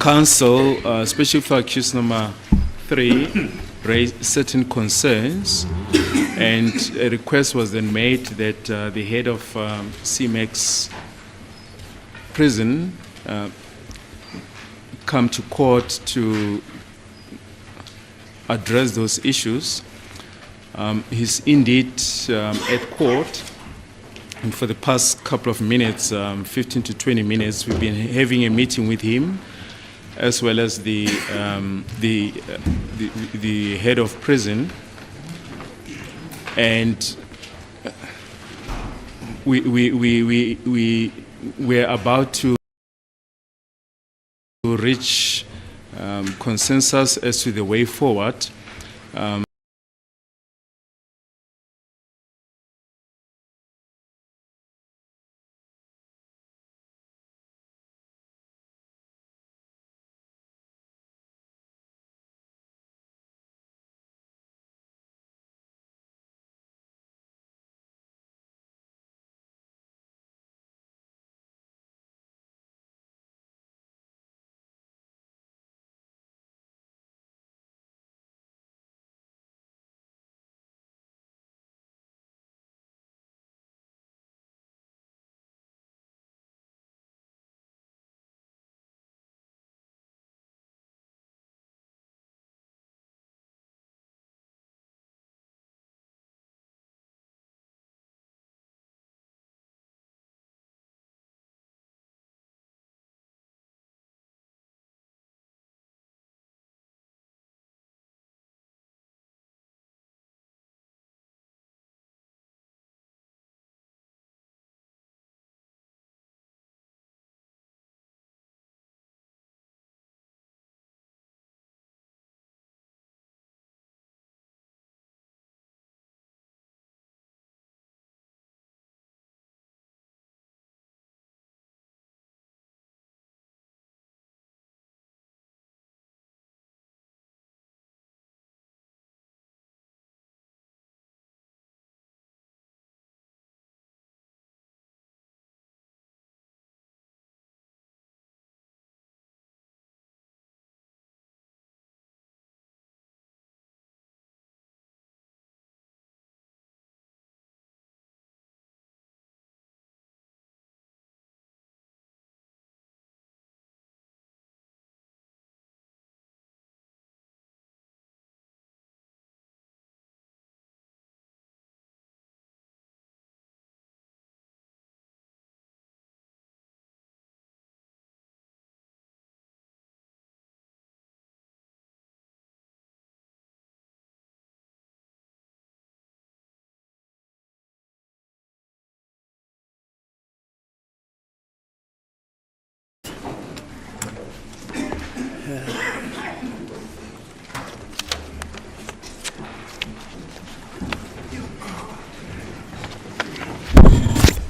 Council, especially for accused number 3, raised certain concerns, and a request was then made that the head of CMEX prison come to court to address those issues. He's indeed at court, and for the past couple of minutes, 15 to 20 minutes, we've been having a meeting with him, as well as the head of prison, and we're about to reach consensus as to the way forward.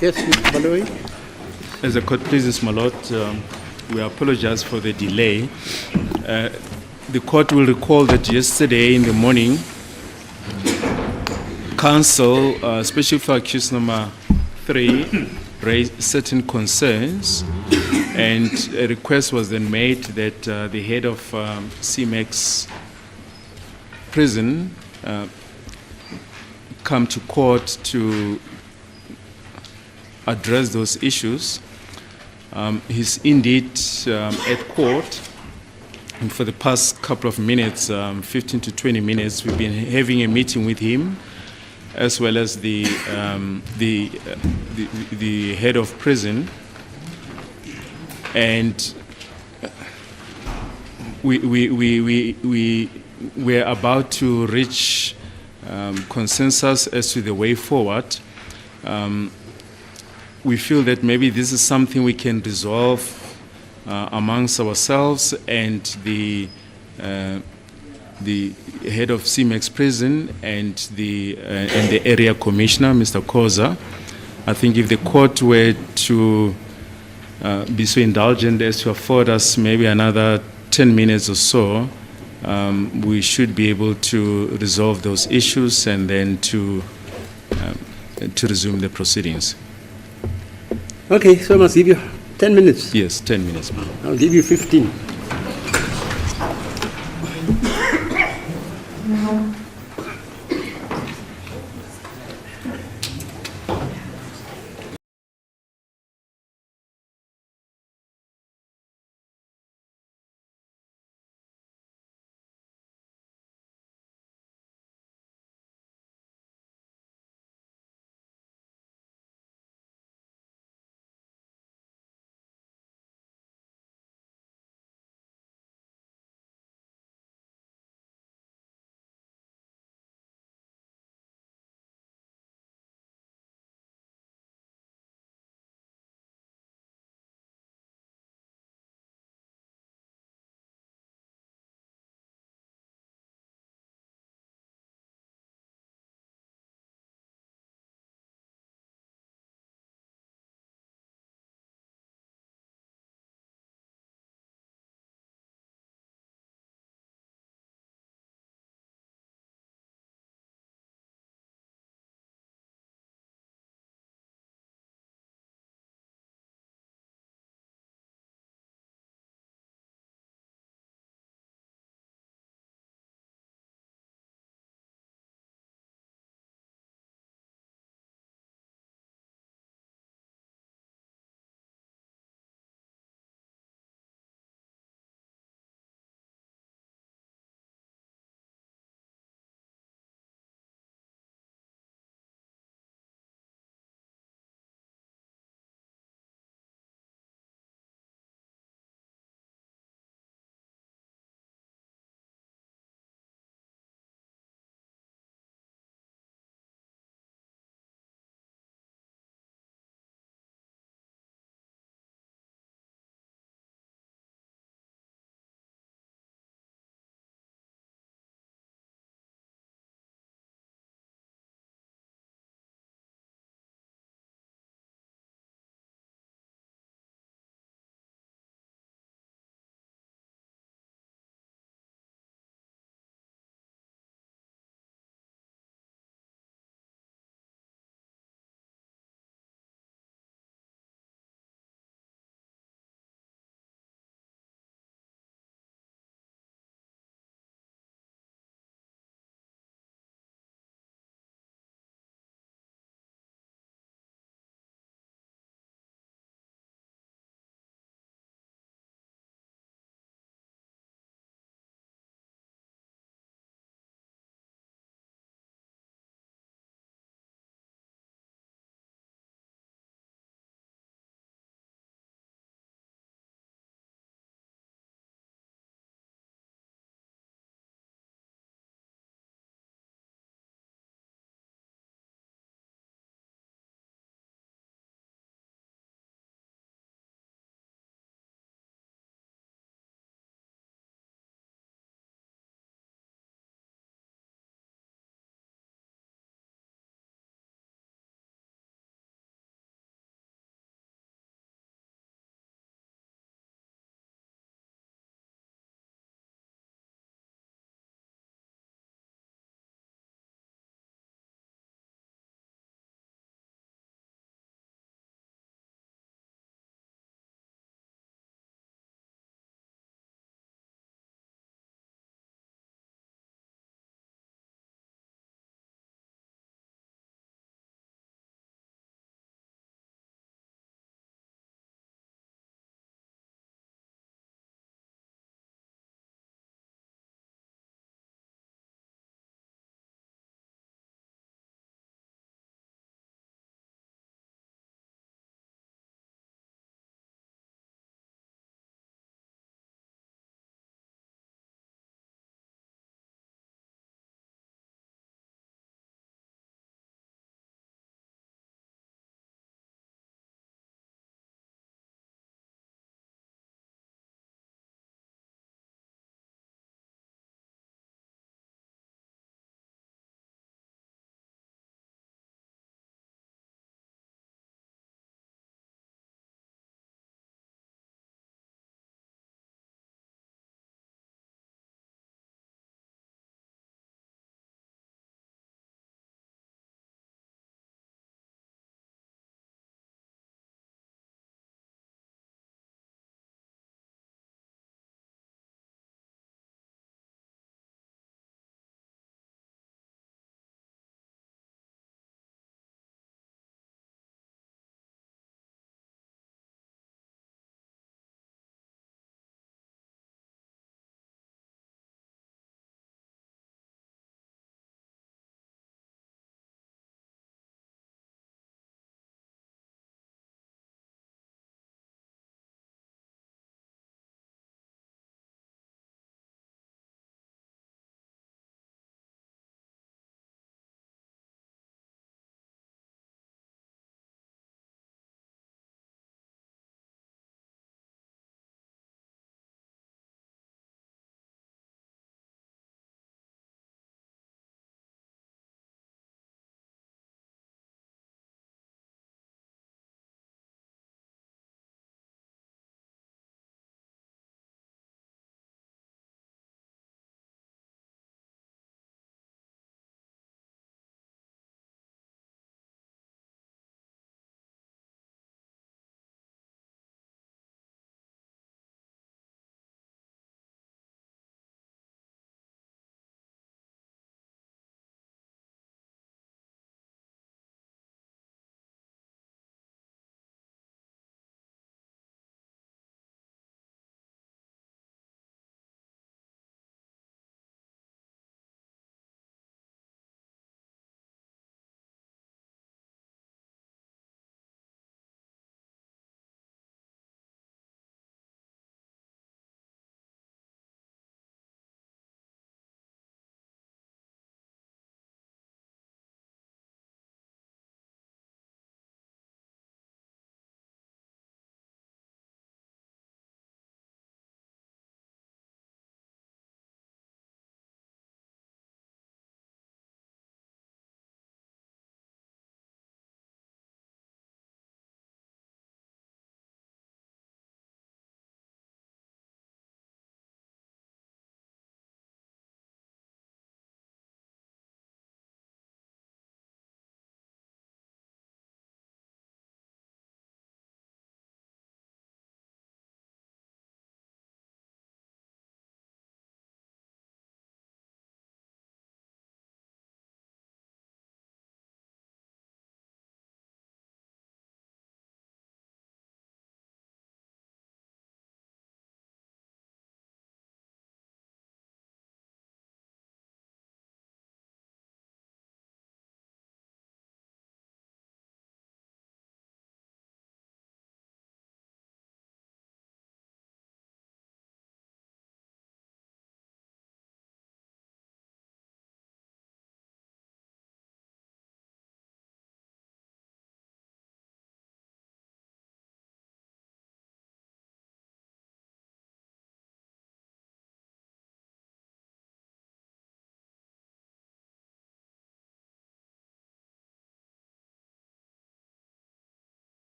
Yes, Mr. Baloyi. As the court pleases, my lord, we apologize for the delay. The court will recall that yesterday in the morning, counsel, especially for accused number 3, raised certain concerns, and a request was then made that the head of CMEX prison come to court to address those issues. He's indeed at court, and for the past couple of minutes, 15 to 20 minutes, we've been having a meeting with him, as well as the head of prison, and we're about to reach consensus as to the way forward. We feel that maybe this is something we can resolve amongst ourselves and the head of CMEX prison and the area commissioner, Mr. Koza. I think if the court were to be so indulgent as to afford us maybe another 10 minutes or so, we should be able to resolve those issues and then to resume the proceedings. Okay, so I must give you 10 minutes. Yes, 10 minutes. I'll give you 15.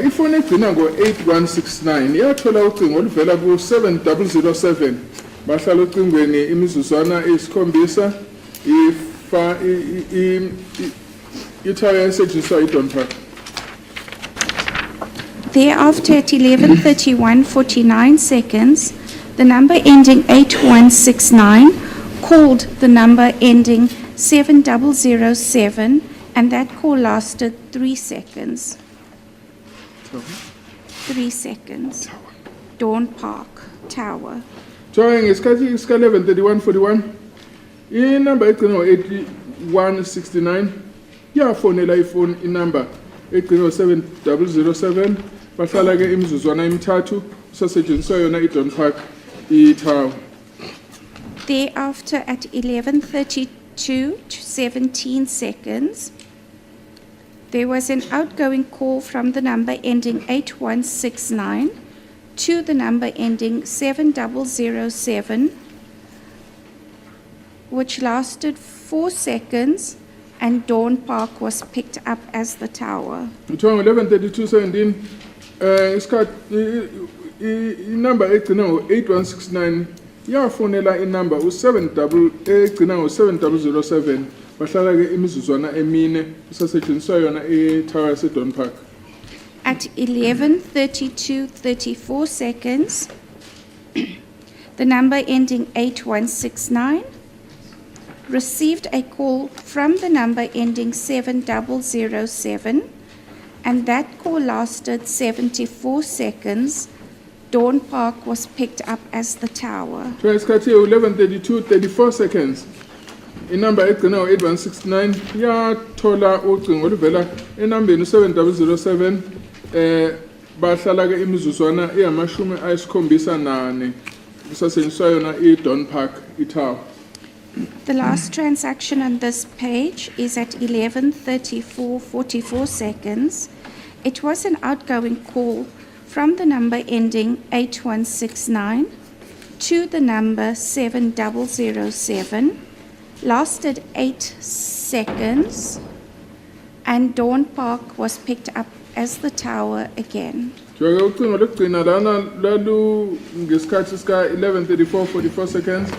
Ifoni egcina ngo-8169 yathola ucingo oluvela ku-7007 bahlala ocingweni imizuzwana eyisikhombisa ithawa yasetshenziswa yi-Don Park. Thereafter, at 11:31:49 seconds, the number ending 8169 called the number ending 7007, and that call lasted 3 seconds. 3 seconds. Dawn Park Tower. Join ngesikhathi sika 11:31:41 inamba egcina ngo-8169 yafonela ifoni inamba egcina ngo-7007 bahlala ke imizuzwana emithathu kusasetshenziswa yona i-Don Park i-tower. Thereafter, at 11:32:17 seconds, there was an outgoing call from the number ending 8169 to the number ending 7007, which lasted 4 seconds, and Dawn Park was picked up as the tower. Kuthiwa ngo-11:32:17 isikhathi inamba egcina ngo-8169 yafonela inamba egcina ngo-7007 bahlala ke imizuzwana emine kusasetshenziswa yona i-tower yase-Don Park. At 11:32:34 seconds, the number ending 8169 received a call from the number ending 7007, and that call lasted 74 seconds. Dawn Park was picked up as the tower. Kuthiwa isikhathi 11:32:34 seconds inamba egcina ngo-8169 yathola ucingo oluvela enambeni 7007 bahlala ke imizuzwana eyamashumi ayisikhombisa nane kusasetshenziswa yona i-Don Park i-tower. The last transaction on this page is at 11:34:44 seconds. It was an outgoing call from the number ending 8169 to the number 7007, lasted 8 seconds, and Dawn Park was picked up as the tower again. Kuthiwa ucingo lokugcina lana lalu ngesikhathi sika 11:34:44 seconds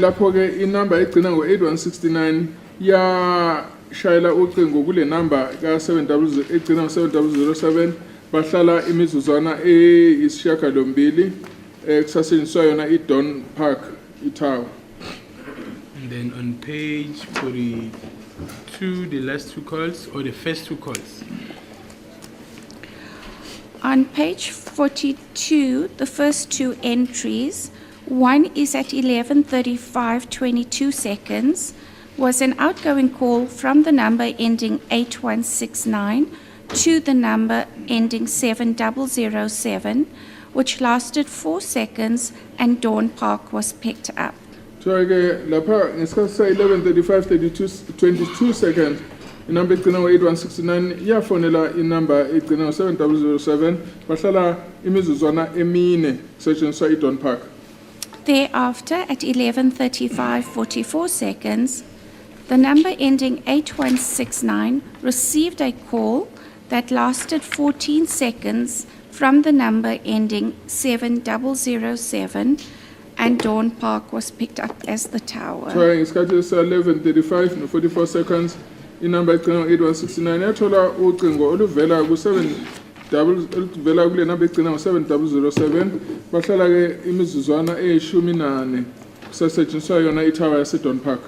lapho ke inamba egcina ngo-8169 yashayela ucingo kule namba ka-70 egcina ngo-7007 bahlala imizuzwana eyisishiyagalombili kusasetshenziswa yona i-Don Park i-tower. And then on page 42, the last two calls, or the first two calls? On page 42, the first two entries, one is at 11:35:22 seconds, was an outgoing call from the number ending 8169 to the number ending 7007, which lasted 4 seconds, and Dawn Park was picked up. Kuthiwa ke lapha ngesikhathi sa 11:35:22 seconds inamba egcina ngo-8169 yafonela inamba egcina ngo-7007 bahlala imizuzwana emine kusetshenziswa i-Don Park. Thereafter, at 11:35:44 seconds, the number ending 8169 received a call that lasted 14 seconds from the number ending 7007, and Dawn Park was picked up as the tower. Kuthiwa ngesikhathi sa 11:35:44 seconds inamba egcina ngo-8169 yathola ucingo oluvela oluvela kule namba egcina ngo-7007 bahlala ke imizuzwana eyishumi nane kusasetshenziswa yona i-tower yase-Don Park.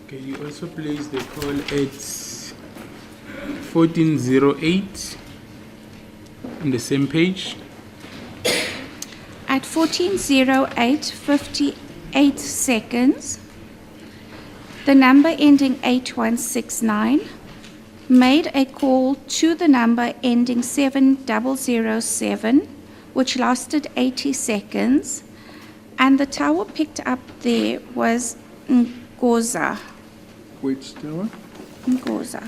Okay, you also place the call at 14:08 on the same page. At 14:08:58 seconds, the number ending 8169 made a call to the number ending 7007, which lasted 80 seconds, and the tower picked up there was Ngoza. Which tower? Ngoza.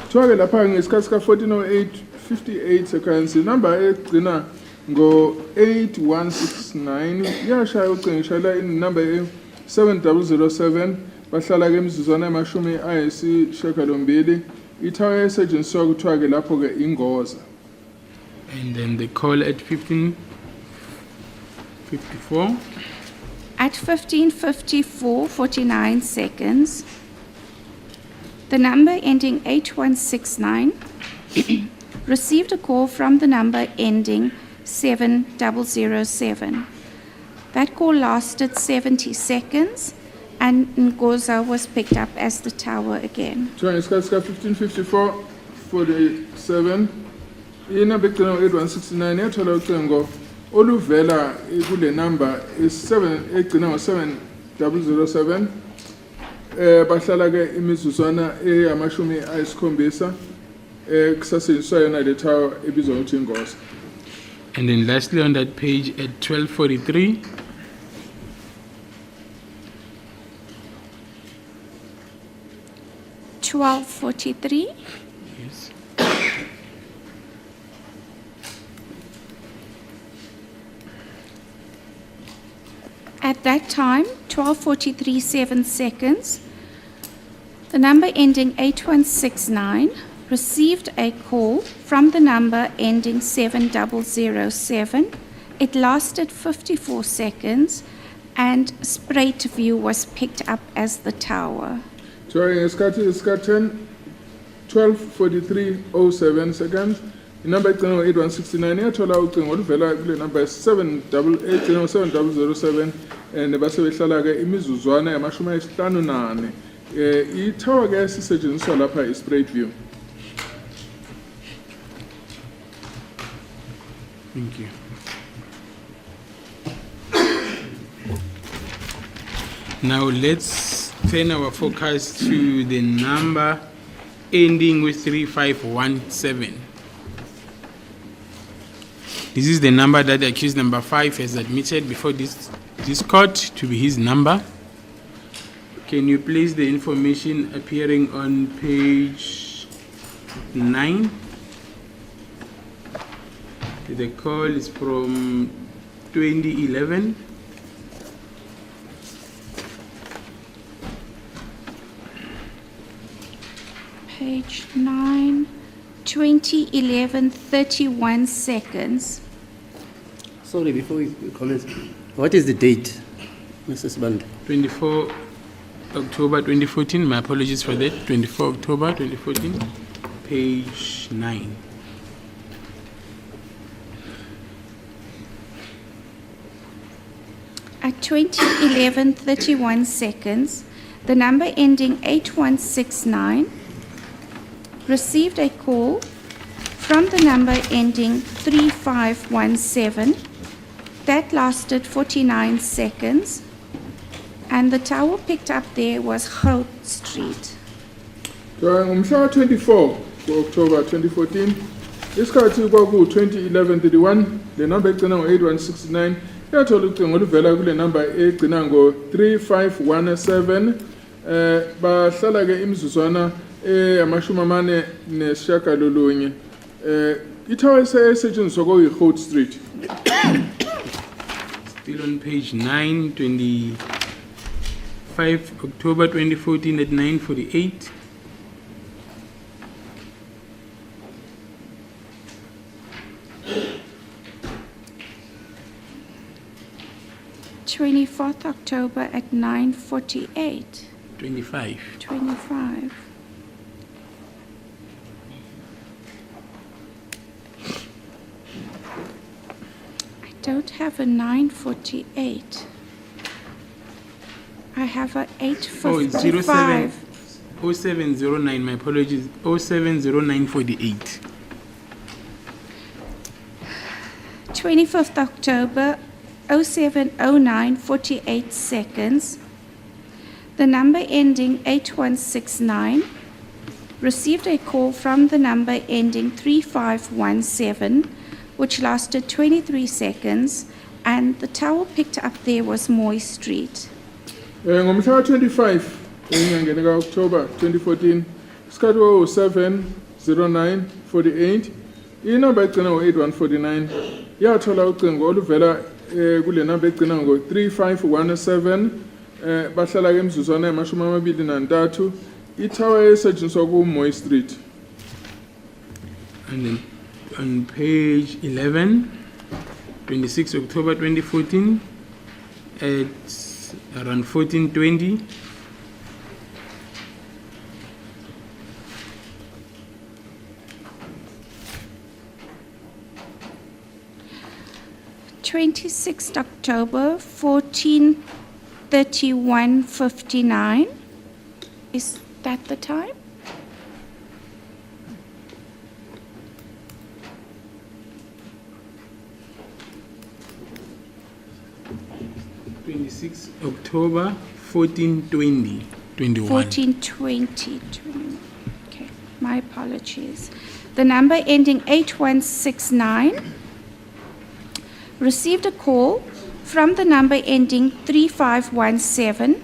Kuthiwa ke lapha ngesikhathi sika 14:08:58 seconds inamba egcina ngo-8169 yashaya ucingo ishayela inamba 7007 bahlala ke imizuzwana emashumi ayisishiyagalombili itower esetshenziswa kuthiwa ke lapho ke ingoza. And then the call at 15:54. At 15:54, 49 seconds, the number ending 8169 received a call from the number ending 7007. That call lasted 70 seconds, and Ngoza was picked up as the tower again. Kuthiwa ngesikhathi sika 15:54 47 inamba egcina 8169 yathola ucingo oluvela kule number egcina ngo-7007 bahlala ke imizuzwana eyamashumi ayisikhombisa kusasetshenziswa yona le tower ebizwa ngokuthi ingoza. And then lastly on that page at 12:43. $12.43. Yes. At that time, 12:43 7 seconds, the number ending 8169 received a call from the number ending 7007. It lasted 54 seconds, and Sprite View was picked up as the tower. Kuthiwa ngesikhathi sika 12:43:07 seconds inamba egcina ngo-8169 yathola ucingo oluvela kule number 7007 and base behlala ke imizuzwana yamashumi ayisihlanu nane. Itower ke sisetshenziswa lapha i-Sprite View. Thank you. Now let's turn our focus to the number ending with 3517. This is the number that accused number 5 has admitted before this court to be his number. Can you place the information appearing on page 9? The call is from 2011. Page 9, 2011, 31 seconds. Sorry, before we comment, what is the date, Mrs. Band? 24 October 2014. My apologies for that. 24 October 2014. Page 9. At 2011, 31 seconds, the number ending 8169 received a call from the number ending 3517. That lasted 49 seconds, and the tower picked up there was Hout Street. Kuthiwa ngomhla 24 October 2014 isikhathi kwaku-2011-31 le number egcina ngo-8169 yathola ucingo oluvela kule number egcina ngo-3517 bahlala ke imizuzwana amashumi amane nesishiyagalolunye itower esetshenziswa kwakuyi-Hout Street. Still on page 9, 25 October 2014 at 9:48. _24 October at 9:48. 25. 25. I don't have a 9:48. I have a Oh, it's 8:55. 0709. My apologies. 070948. 25th October, 0709, 48 seconds. The number ending 8169 received a call from the number ending 3517, which lasted 23 seconds, and the tower picked up there was Moy Street. Ngomhla 25 enyangeni ka-October 2014 isikhathi kwaku-709:48 inamba egcina ngo-8149 yathola ucingo oluvela kule number egcina ngo-3517 bahlala ke imizuzwana emashumi amabili nantathu itower esetshenziswa ku Moy Street. And then on page 11, 26 October 2014, at around 14:20, October 14:31:59. Is that the time? October 14:20, 21. 14:20. Okay, my apologies. The number ending 8169 received a call from the number ending 3517.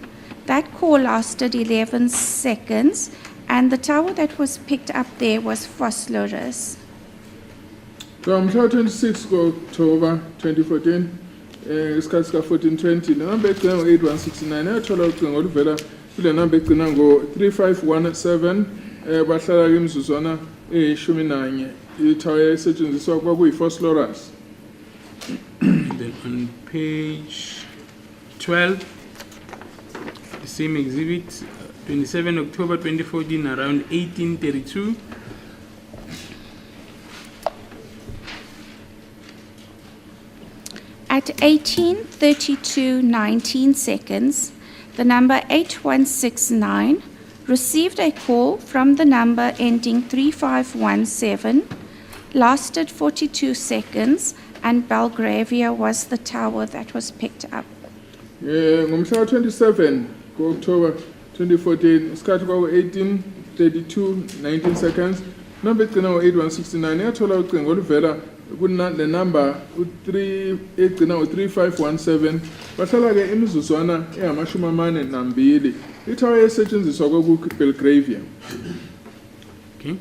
That call lasted 11 seconds, and the tower that was picked up there was Phosphorus. From 26 October 2014, isikhathi sika 14:20 le number egcina ngo 8169 yathola ucingo oluvela kule number egcina ngo 3517 bahlala ke imizuzwana eyishumi nanye itower esetshenziswa kwakuyi Phosphorus. Then on page 12, the same exhibit, 27 October 2014, around 18:32. At 18:32:19 seconds, the number 8169 received a call from the number ending 3517, lasted 42 seconds, and Belgravia was the tower that was picked up. Ngomhla 27 October 2014 isikhathi kwaku 18:32:19 seconds number egcina ngo 8169 yathola ucingo oluvela le number u3 egcina ngo 3517 bahlala ke imizuzwana engamashumi amane nambili itower esetshenziswa kwaku Belgravia. Okay.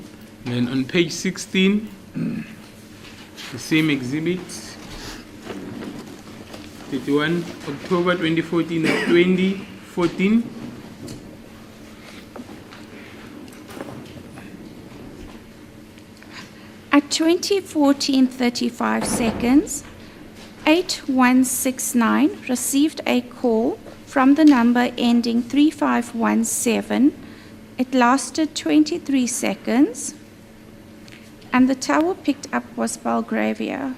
Then on page 16, the same exhibit, 31 October 2014 at 2014. At 20:14:35 seconds, 8169 received a call from the number ending 3517. It lasted 23 seconds, and the tower picked up was Belgravia.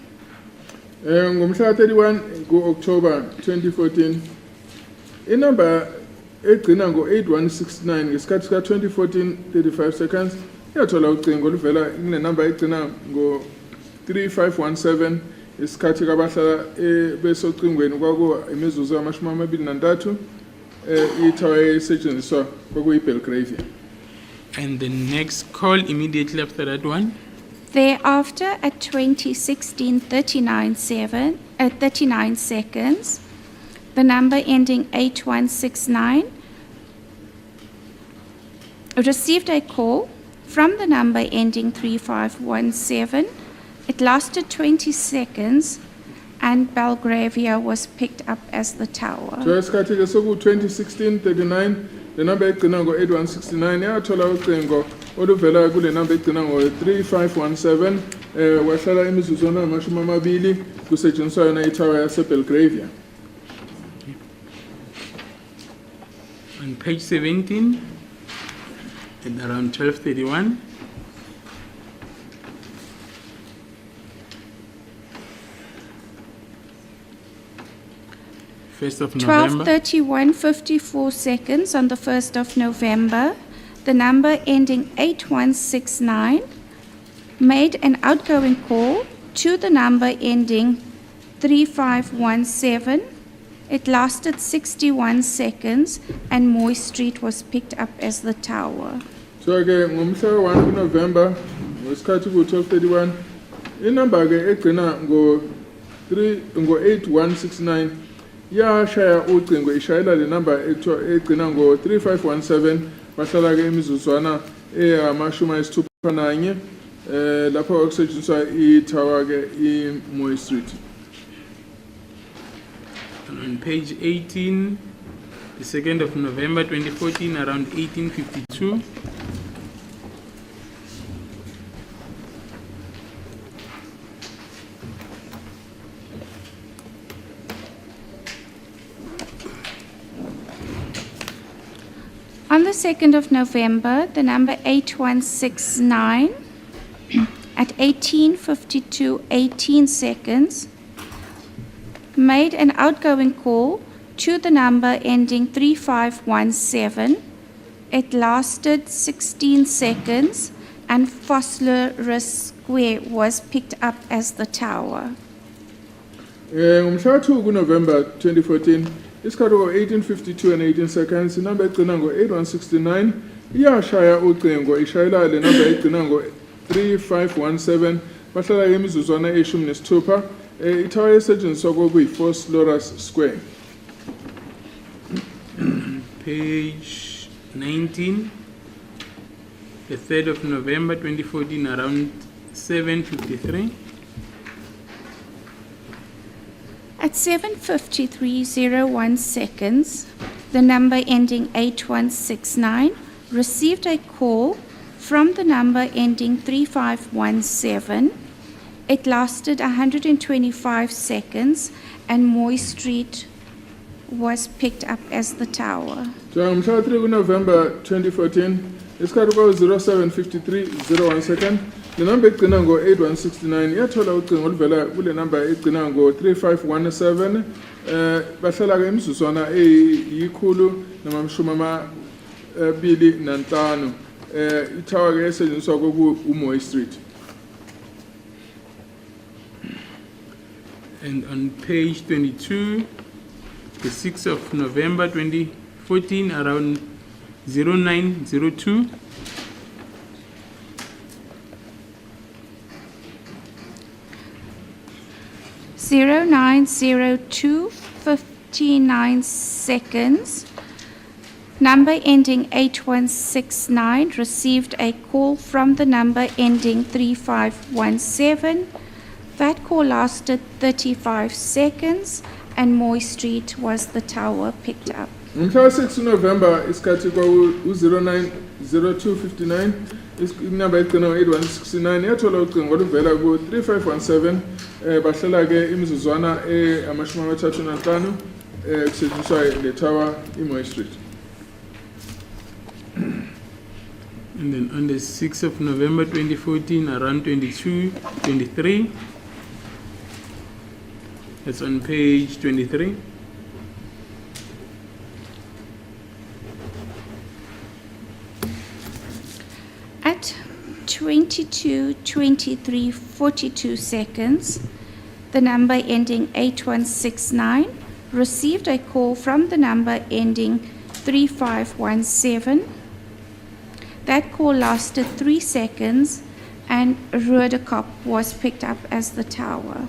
Ngomhla 31 October 2014 inumber egcina ngo 8169 ngesikhathi sika 2014:35 seconds yathola ucingo oluvela kule number egcina ngo 3517 isikhathi kabahlala besocingweni kwaku imizuzu yamashumi amabili nantathu itower esetshenziswa kwakuyi Belgravia. And the next call immediately after that one? Thereafter, at 20:16:39 seconds, the number ending 8169 received a call from the number ending 3517. It lasted 20 seconds, and Belgravia was picked up as the tower. So isikhathi ke soku 2016:39 the number egcina ngo 8169 yathola ucingo oluvela kule number egcina ngo 3517 wahlala imizuzwana amashumi amabili kusetshenziswa yona itower yase Belgravia. On page 17, at around 12:31, First of November. 12:31:54 seconds on the 1st of November, the number ending 8169 made an outgoing call to the number ending 3517. It lasted 61 seconds, and Moy Street was picked up as the tower. So ke ngomhla 1 November ngesikhathi ku 12:31 inumber ke egcina ngo 8169 yashaya ucingo ishayela le number egcina ngo 3517 bahlala ke imizuzwana eyamashumi ayisithupha nanye lapho okusetshenziswa itower ke iMoy Street. And on page 18, the 2nd of November 2014, around 18:52. On the 2nd of November, the number 8169 at 18:52:18 seconds made an outgoing call to the number ending 3517. It lasted 16 seconds and Fossler Square was picked up as the tower. Ngomhla 2 kuNovember 2014, isikhathi ngo-18:52 and 18 seconds, inamba egcina ngo-8169 iyashaya ucingo ishayela le namba egcina ngo-3517 bahlala imizuzwana eyishumi nesithupha. Ithawa esetshenziswa kwakuyi-Fossler Square. Page 19, the 3rd of November 2014, around 7:53. At 7:53:01 seconds, the number ending 8169 received a call from the number ending 3517. It lasted 125 seconds and Moy Street was picked up as the tower. Ngomhla 3 kuNovember 2014, isikhathi kwaku-07:53:01 second, le namba egcina ngo-8169 yathola ucingo oluvela kule namba egcina ngo-3517. Bahlala-ke imizuzwana eyikhulu namashumi amabili nanhlanu. Ithawa-ke esetshenziswa kwaku-Moy Street. And on page 22, the 6th of November 2014, around 0902. Zero 0902, 59 seconds. Number ending 8169 received a call from the number ending 3517. That call lasted 35 seconds and Moy Street was the tower picked up. Ngomhla 6 November, isikhathi kwaku-0902:59, inamba egcina ngo-8169 yathola ucingo oluvela ku-3517. Bahlala-ke imizuzwana amashumi amathathu nanhlanu kusetshenziswa le tower iMoy Street. And then on the 6th of November 2014, around 22:23. That's on page 23. At 22:23:42 seconds, the number ending 8169 received a call from the number ending 3517. That call lasted 3 seconds and Rudekop was picked up as the tower.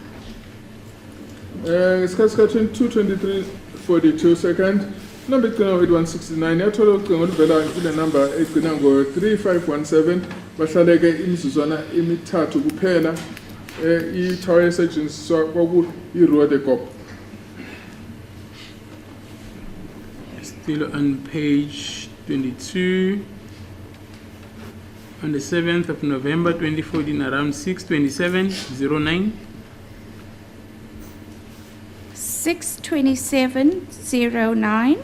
Isikhathi ka-22:23:42 second, inamba egcina ngo-8169 yathola ucingo oluvela kule namba egcina ngo-3517. Bahlale-ke imizuzwana emithathu kuphela. Ithawa esetshenziswa kwakuyi-Rudekop. Still on page 22. On the 7th of November 2014, around 6:27:09. 6:27:09,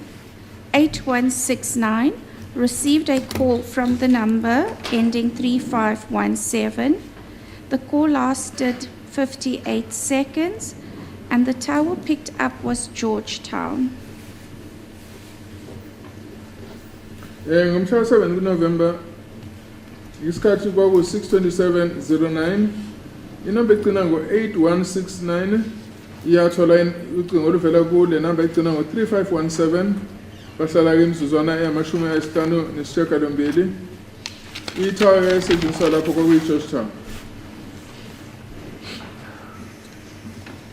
8169 received a call from the number ending 3517. The call lasted 58 seconds and the tower picked up was Georgetown. Ngomhla 7 kuNovember, isikhathi kwaku-6:27:09, inamba egcina ngo-8169 yathola ucingo oluvela kule namba egcina ngo-3517. Bahlala-ke imizuzwana eyamashumi ayisihlanu nesishiyagalombili. Ithawa esetshenziswa lapho kwakuyi-Georgetown.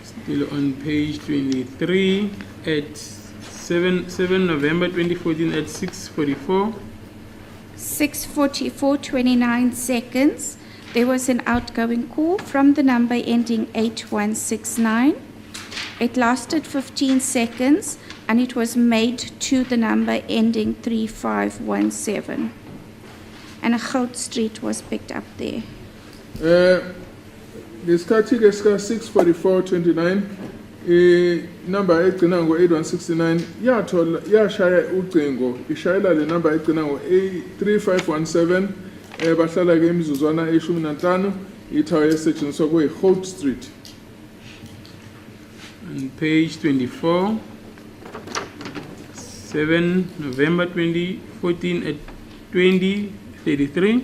Still on page 23, at 7 November 2014 at 6:44. 6:44:29 seconds, there was an outgoing call from the number ending 8169. It lasted 15 seconds and it was made to the number ending 3517. And a Goud Street was picked up there. Ngesikhathi ke sika 64429 number egcina ngo 8169 yashaya ucingo ishayela le number egcina ngo 3517 bahlala ke imizuzwana e15 ithawa esetshenziswa kwe Holt Street. On page 24, 7 November 2014 at 20:33.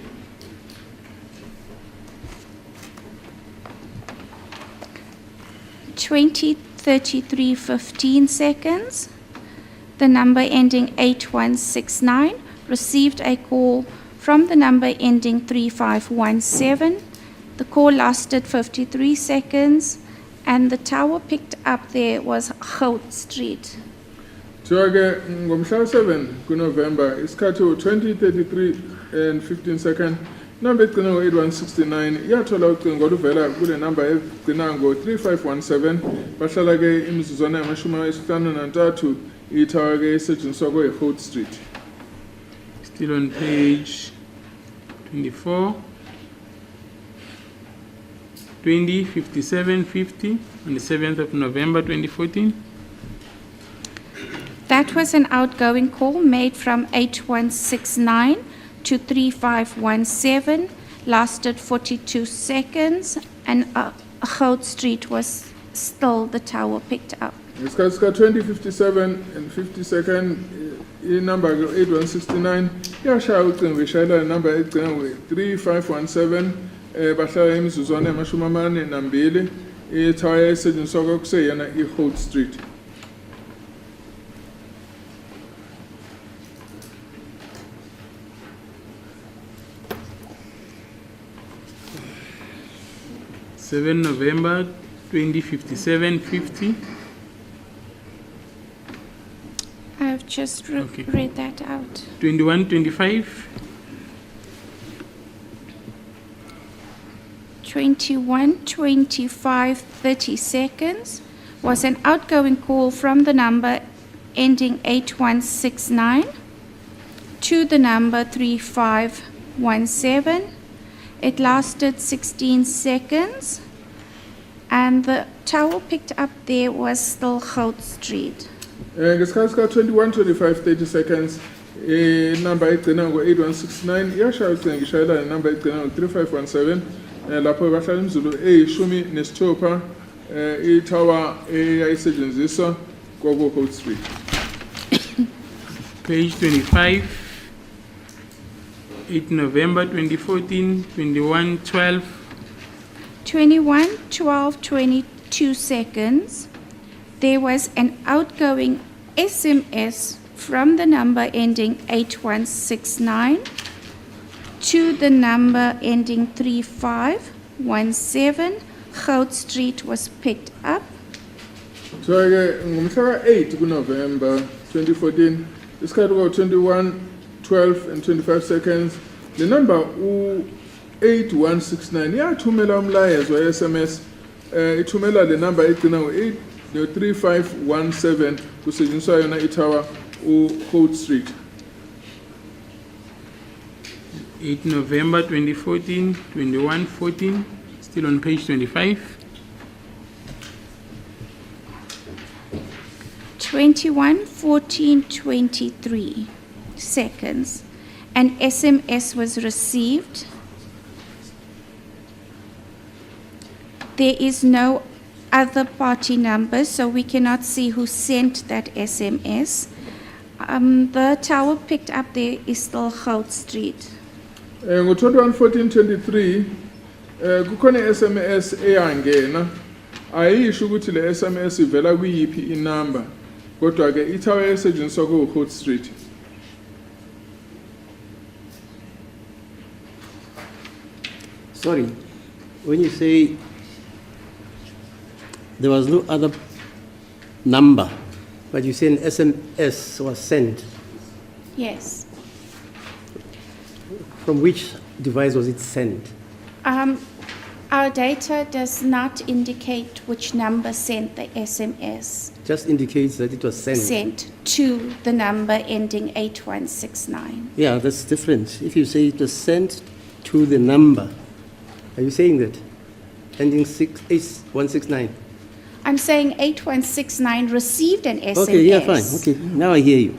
$20:33:15. The number ending 8169 received a call from the number ending 3517. The call lasted 53 seconds, and the tower picked up there was Goud Street. Ke ngomhla 7 kuNovember isikhathi 20:33 and 15 seconds number egcina ngo 8169 yathola ucingo oluvela kule number egcina ngo 3517 bahlala ke imizuzwana yama-53 ithawa ke esetshenziswa kwe Holt Street. Still on page 24. 20:57:50 on the 7th of November 2014. That was an outgoing call made from 8169 to 3517, lasted 42 seconds, and Goud Street was still the tower picked up. Ngesikhathi sika 20:57 and 50 seconds inumber ke 8169 yashaya ucingo ishayela number egcina ngo 3517 bahlala imizuzwana yama-42 ithawa esetshenziswa kwakuseyona i-Holt Street. Seven November 20:57:50. I've just Okay. read that out. 21:25. 21:25:30 seconds was an outgoing call from the number ending 8169 to the number 3517. It lasted 16 seconds, and the tower picked up there was still Goud Street. Ngesikhathi sika 21:25:30 seconds number egcina ngo 8169 yashaya ucingo ishayela number egcina ngo 3517 lapho bahlala imizulu e16 ithawa eyayisetshenziswa kwa Holt Street. Page 25. 8 November 2014, 21:12. 21:12:22 seconds. There was an outgoing SMS from the number ending 8169 to the number ending 3517. Goud Street was picked up. So ke ngomhla ka 8 kuNovember 2014 isikhathi ko 21:12 and 25 seconds the number u8169 yathumela umlayezo we-SMS ithumela le number egcina ngo-3517 kusetshenziswa yona ithawa u-Holt Street. 8 November 2014, 21:14. Still on page 25. 21:14:23 seconds. An SMS was received. There is no other party number, so we cannot see who sent that SMS. The tower picked up there is still Goud Street. Ngo-21:14:23 kukhona i-SMS eyangena ayisho ukuthi le SMS ivela kuyiphi inamba kodwa ke ithawa esetshenziswa ku-Holt Street. Sorry, when you say there was no other number, but you say an SMS was sent, Yes. from which device was it sent? Our data does not indicate which number sent the SMS. Just indicates that it was sent. Sent to the number ending 8169. Yeah, that's different. If you say it was sent to the number, are you saying that? Ending 169. I'm saying 8169 received an SMS. Okay, yeah, fine. Okay, now I hear you.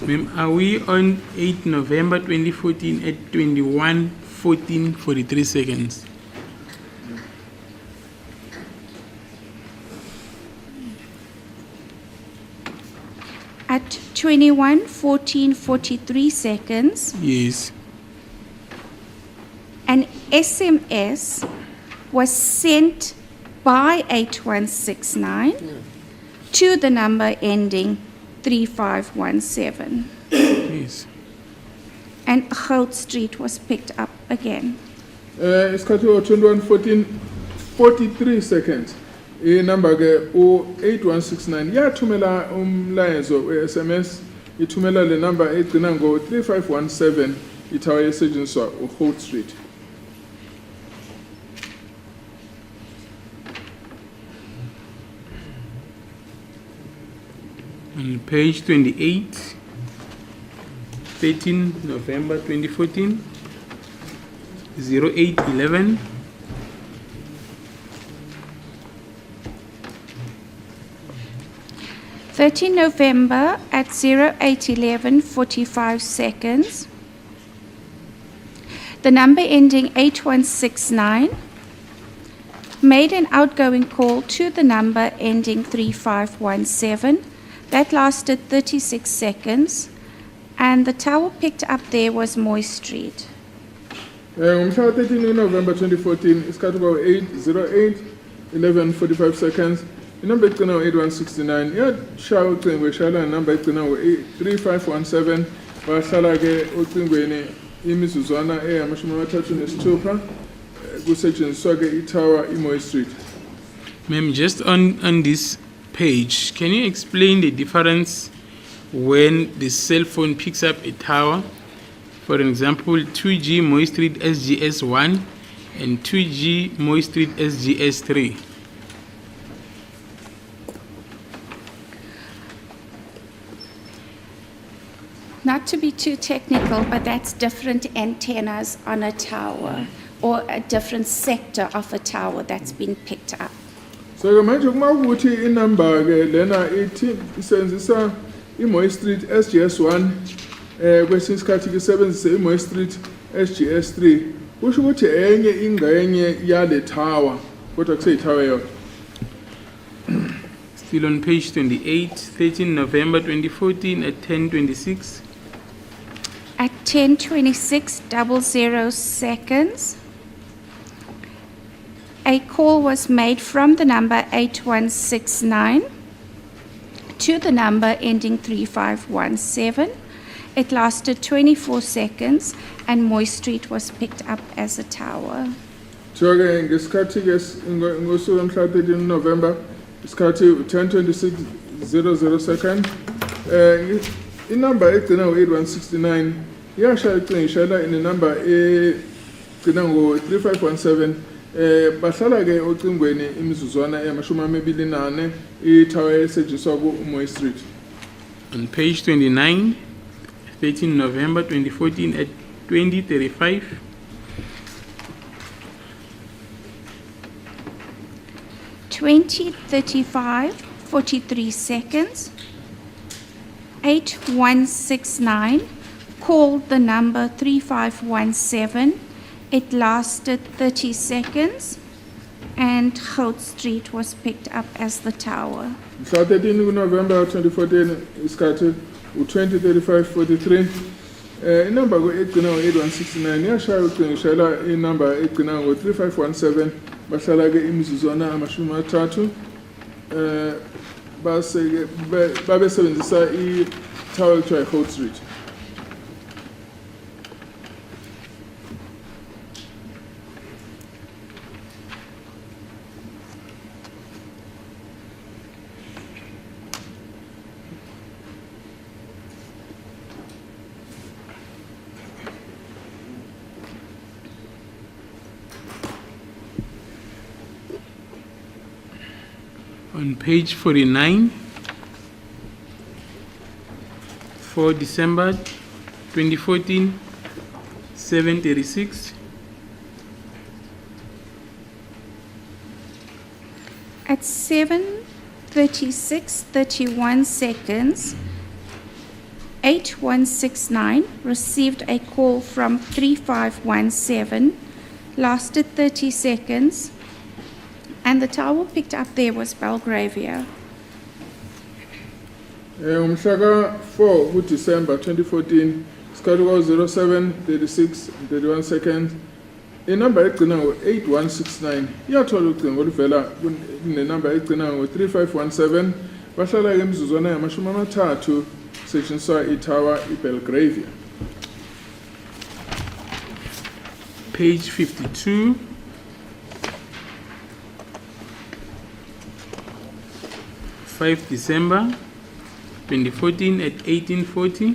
Ma'am, are we on 8 November 2014 at 21:14:43 seconds? At 21:14:43 seconds, Yes. an SMS was sent by 8169 to the number ending 3517. Yes. And Hout Street was picked up again. Isikhathi 21:14:43 seconds. Inamba ke u8169 yathumela umlayezo we-SMS ithumela le number egcina ngo3517 ithawa yesetshenziswa uHolt Street. On page 28, 13 November 2014, 0811. November at 08:11:45 seconds. The number ending 8169 made an outgoing call to the number ending 3517. That lasted 36 seconds, and the tower picked up there was Moy Street. Ngomhla 13 November 2014 isikhathi ngo-8:08:11:45 seconds inamba egcina ngo-8169 yashaya ucingo eshayela inamba egcina ngo-3517 bahlala ke ocingweni imizuzwana eyama-36 kusetshenziswa ke itower iMoy Street. Ma'am, just on this page, can you explain the difference when the cell phone picks up a tower? For example, 2G Moy Street SGS1 and 2G Moy Street SGS3. Not to be too technical, but that's different antennas on a tower or a different sector of a tower that's been picked up. So ke manje kuma ukuthi inamba ke lena ithi isenzisa iMoy Street SGS1 kwesinye isikhathi ke sebenzise iMoy Street SGS3 kusho ukuthi enye ingxenye yale tower kodwa kuse tower yodwa. Still on page 28, 13 November 2014 at 10:26. At 10:26:00 seconds, a call was made from the number 8169 to the number ending 3517. It lasted 24 seconds, and Moy Street was picked up as a tower. So ke ngesikhathi ke ngosuku mhla 13 November isikhathi 10:26:00 second inamba egcina ngo-8169 yashaya ucingo ishayela inamba egcina ngo-3517 bahlala ke ocingweni imizuzwana eyama-24 itower esetshenziswa ku-Moy Street. On page 29, 13 November 2014 at 20:35. (20:35:43 seconds). 8169 called the number 3517. It lasted 30 seconds, and Hout Street was picked up as the tower. Mhla 13 November 2014 isikhathi u-20:35:43 inamba egcina ngo-8169 yashaya ucingo ishayela inamba egcina ngo-3517 bahlala ke imizuzwana ama-30 babesebenzisa i-tower ekuthiwa i-Hout Street. On page 49, 4 December 2014, 7:36. At 7:36:31 seconds, 8169 received a call from 3517, lasted 30 seconds, and the tower picked up there was Belgravia. Umhlaka 4 kuDisemba 2014 isikhathi kwa 07:36:31 seconds inamba egcina ngo8169 iyathola ucingo oluvela kunenamba egcina ngo3517 bahlala ke imizuzwana yamashumi amathathu setshenziswa itower iBelgravia. Page 52, 5 December 2014 at 18:40.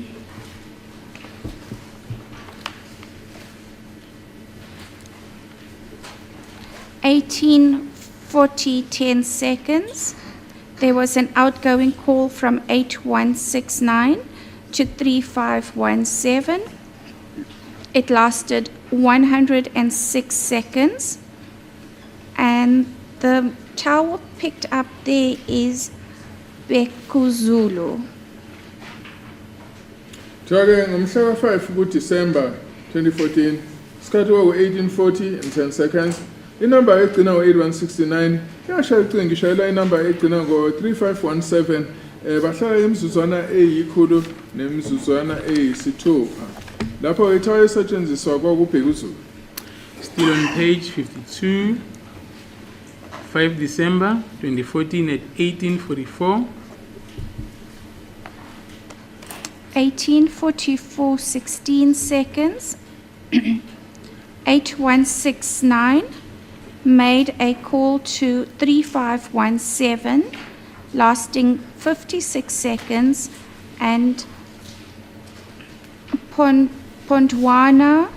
(10 seconds). There was an outgoing call from 8169 to 3517. It lasted 106 seconds. And the tower picked up there is Bekuzulu. Jake ngomhlaka 5 kuDisemba 2014 isikhathi kwa 18:40 and 10 seconds inamba egcina ngo8169 yashaya ucingo ishayela inamba egcina ngo3517 bahlala imizuzwana eyikhulu nemizuzwana eyisithupha lapho itower esetshenziswa kwakuBhekuzulu. Still on page 52, 5 December 2014 at 18:44. 18:44, 16 seconds. 8169 made a call to 3517, lasting 56 seconds, and Pondwana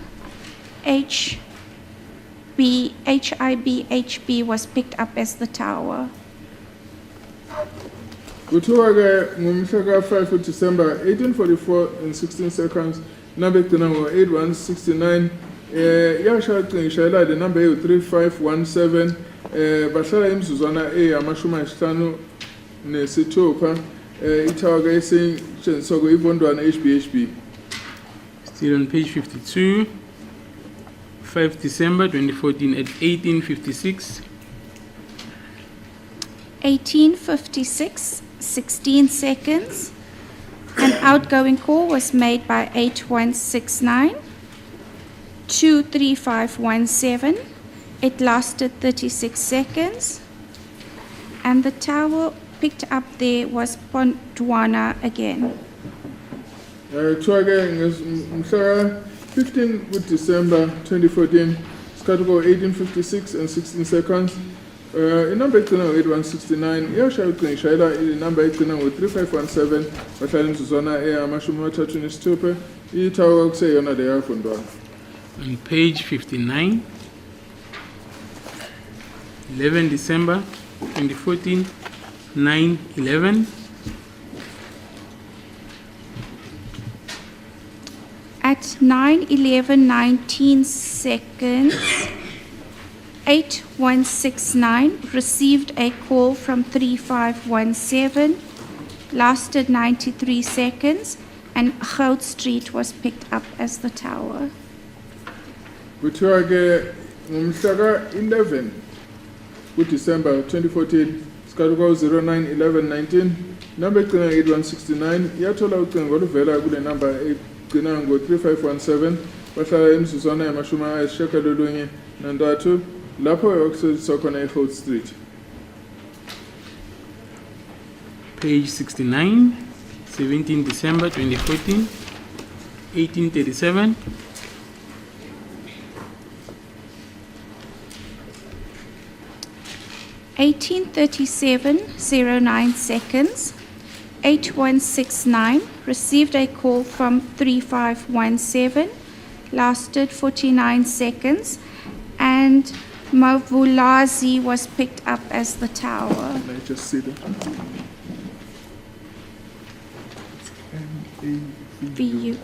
HIBHB was picked up as the tower. Kuthiwa ke ngomhlaka 5 kuDisemba 18:44 and 16 seconds inamba egcina ngo8169 yashaya ucingo ishayela le number eyi3517 bahlala imizuzwana eyamashumi ayisihlanu nesithupha itower ke esetshenziswa kuyibondwana HBHB. Still on page 52, 5 December 2014 at 18:56. 18:56, 16 seconds. An outgoing call was made by 8169 to 3517. It lasted 36 seconds. And the tower picked up there was Pondwana again. Kuthiwa ke ngomhlaka 15 kuDisemba 2014 isikhathi kwa 18:56 and 16 seconds inamba egcina ngo8169 yashaya ucingo ishayela inamba egcina ngo3517 bahlala imizuzwana eyamashumi amathathu nesithupha itower kuseyona le yafundwana. On page 59, 11 December 2014, 9:11. At 9:11, 19 seconds, 8169 received a call from 3517, lasted 93 seconds, and Goud Street was picked up as the tower. Kuthiwa ke ngomhlaka 11 kuDisemba 2014 isikhathi kwa 09:11:19 inamba egcina ngo8169 yathola ucingo oluvela kule namba egcina ngo3517 bahlala imizuzwana yamashumi ayisishiyagalolunye nantathu lapho okusetshenziswa khona eGold Street. Page 69, 17 December 2014, 18:37. 18:37:09 seconds. 8169 received a call from 3517, lasted 49 seconds, and Mavulazi was picked up as the tower. Can I just see that? VU.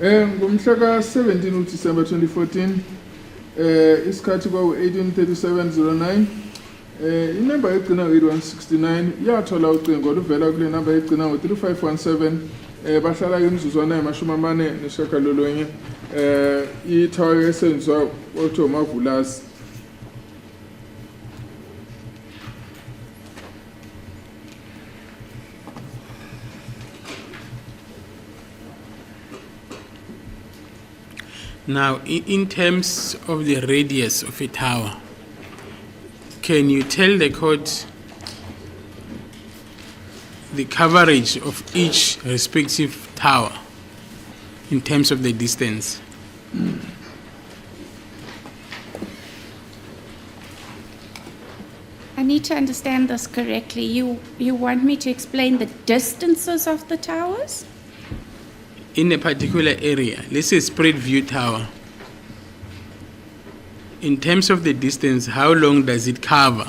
Ngomhla ka 17 December 2014, isikhathi kwaku 18:37:09, inamba egcina ngo-8169 yathola ucingo oluvela kule namba egcina ngo-3517, bahlala ke imizuzwana ye-49, ithawa esenziwa othiwa uMavulazi. Now, in terms of the radius of a tower, can you tell the court the coverage of each respective tower in terms of the distance? I need to understand this correctly. You want me to explain the distances of the towers? In a particular area, let's say spread view tower, in terms of the distance, how long does it cover?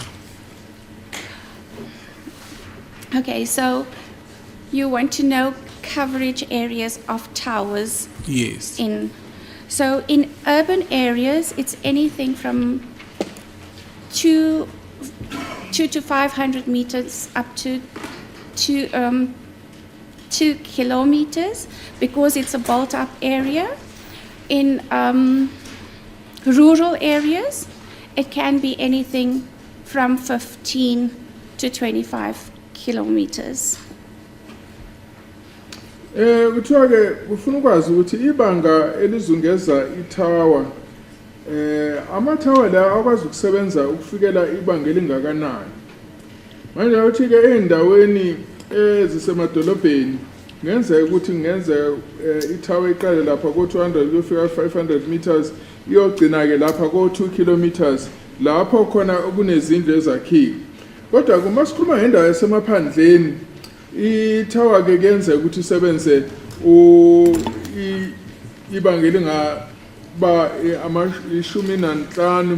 Okay, so you want to know coverage areas of towers Yes. So in urban areas, it's anything from 2 to 500 meters up to 2 kilometers, because it's a built-up area. In rural areas, it can be anything from 15 to 25 kilometers. Kuthiwa ke kufuna ukwazi ukuthi ibanga elizungeza ithawa amathawa la akwazi ukusebenza ukufikela ibanga elingakanani. Manje uthi ke endaweni ezisemadolobheni ngenzeka ukuthi ngenze ithawa iqale lapha ko 200 kuyofika 500 meters iyogcina ke lapha ko 2 kilometers lapho khona okunezindlu ezakhiwe. Kodwa kuma sikhuluma ngendawo yasemaphandleni ithawa ke kuyenzeka ukuthi isebenze ibanga elingaba ama-15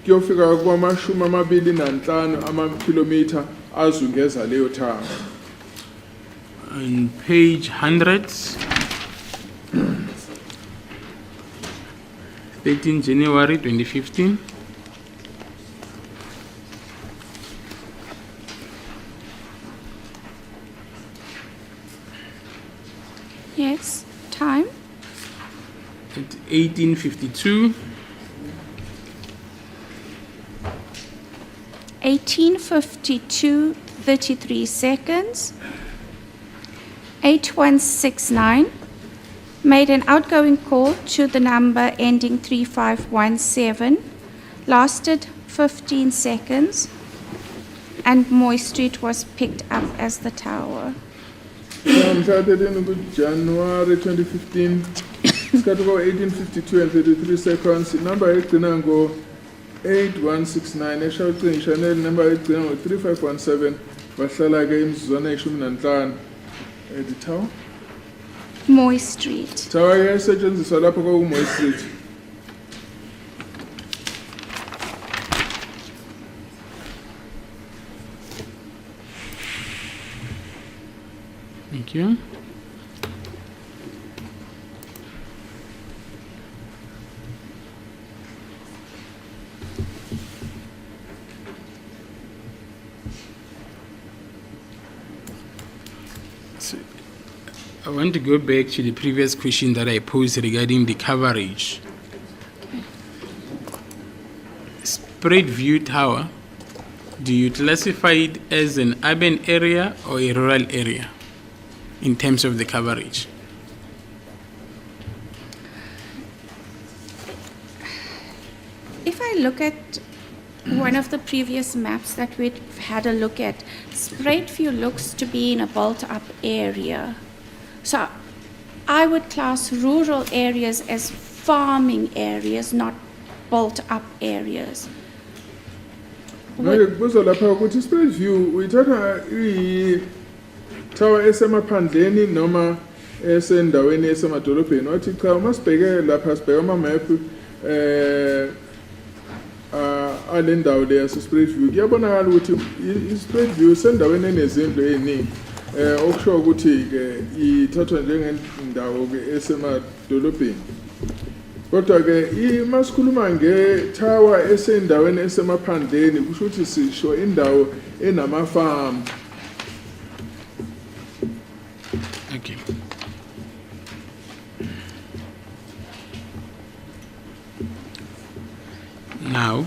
kuyofika kwama-25 amakilometer azungeza leyo thawa. On page 100, 13 January 2015. Yes, time? At 1852, 1852, 33 seconds. 8169 made an outgoing call to the number ending 3517, lasted 15 seconds, and Moy Street was picked up as the tower. Mhla 13 January 2015, isikhathi kwa 1852 and 33 seconds, inamba egcina ngo 8169 eshaya ucingo Chanel number egcina ngo 3517 bahlala ke imizuzwana ye-15 the tower. Moy Street. Tower yayisetshenziswa lapho kwakuMoy Street. thank you. So, I want to go back to the previous question that I posed regarding the coverage. Spread view tower, do you classify it as an urban area or a rural area in terms of the coverage? If I look at one of the previous maps that we'd had a look at, Spread View looks to be in a built-up area. So I would class rural areas as farming areas, not built-up areas. Manje kubuza lapha ukuthi spread view uyithatha tower esemaphandleni noma esendaweni esemadolobheni. Wathi cha uma sibheke lapha sibheka ama map ale ndawo le yase-Spruit View kuyabonakala ukuthi i-Spruit View sendaweni enezindlu eziningi okusho ukuthi ke ithathwa njengendawo ke esemadolobheni kodwa ke masikhuluma nge-tower esendaweni esemaphandleni kusho ukuthi sisho indawo enamafamu. Okay. Now,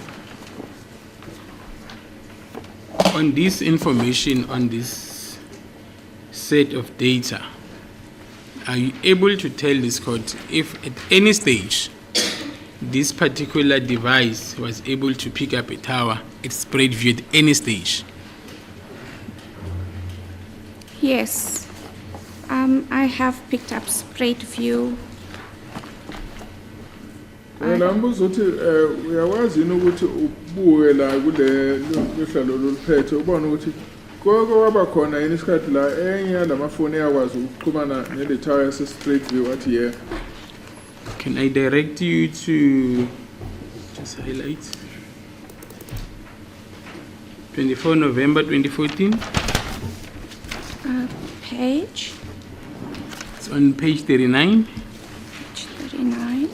on this information, on this set of data, are you able to tell this court if at any stage this particular device was able to pick up a tower at Spruit View at any stage? Yes. I have picked up Spruit View. Wena mbuzo ukuthi uyawazi yini ukuthi ubuye la kule lohlalo loluphethe ubone ukuthi kwaba khona yini isikhathi la enye lamafoni yakwazi ukuxhumana nele tower yase-Spruit View athi yeah. Can I direct you to just highlight 24 November 2014? Page It's on page 39. Page 39.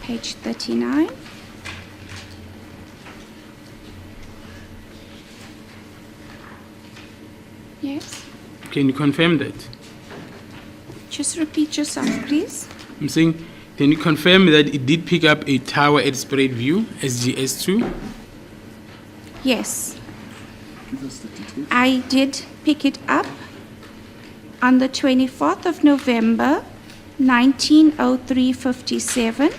Page 39. Yes. Can you confirm that? Just repeat yourself, please. I'm saying, can you confirm that it did pick up a tower at Spruit View, SGS2? Yes. I did pick it up on the 24th of November, 1903:57,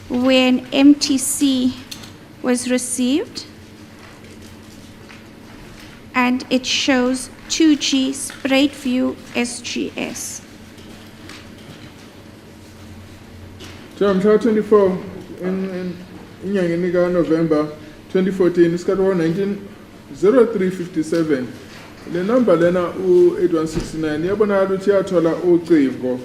when MTC was received, and it shows 2G Spruit View SGS. So mhla 24 inyangeni kaNovember 2014 isikhathi wa-1903:57 le number lena u-8169 yabonakala ukuthi yathola ucingo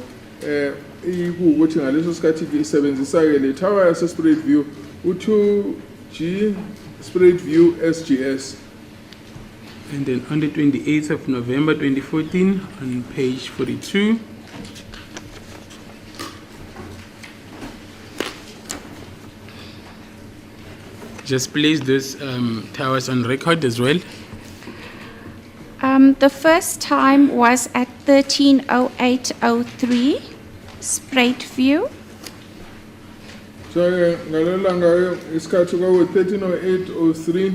ikuwukuthi ngaleso sikhathi isebenzisa-ke le tower yase-Spruit View u-2G Spruit View SGS. And then on the 28th of November 2014, on page 42, just place those towers on record as well. The first time was at 13:08:03, Spruit View. So ngalelo langa isikhathi kwaku-13:08:03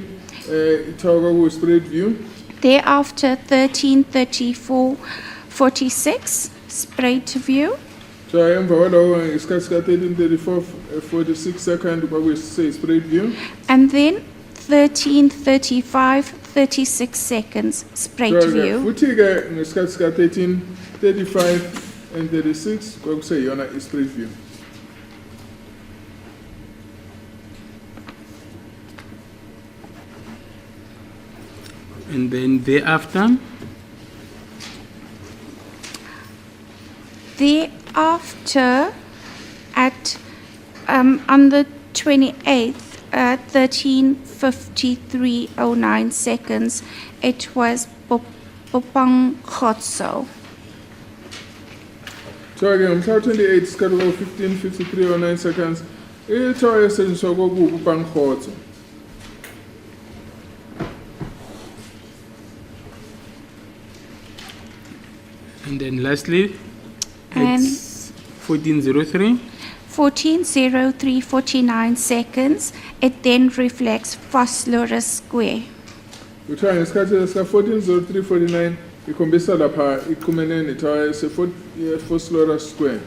itower kwaku-Spruit View. Thereafter, 13:34:46, Spruit View. So emva kwalawo isikhathi sika-13:34:46 second kwakuyi-Spruit View. And then 13:35:36 seconds, Spruit View. Futhi-ke ngesikhathi sika-13:35:36 kwakuseyiyona i-Spruit View. And then thereafter, at on the 28th, 13:53:09 seconds, it was Bopang Khotso. So-ke ngomhla 28 isikhathi kwaku-15:53:09 seconds itower yasetshenziswa kwakuwuBankgotso. and then lastly, And it's 1403. 14:03:49 seconds, it then reflects Phosphorus Square. Kuthiwa ngesikhathi sika-14:03:49 ikhombisa lapha iqhumene netower yase-Phosphorus Square.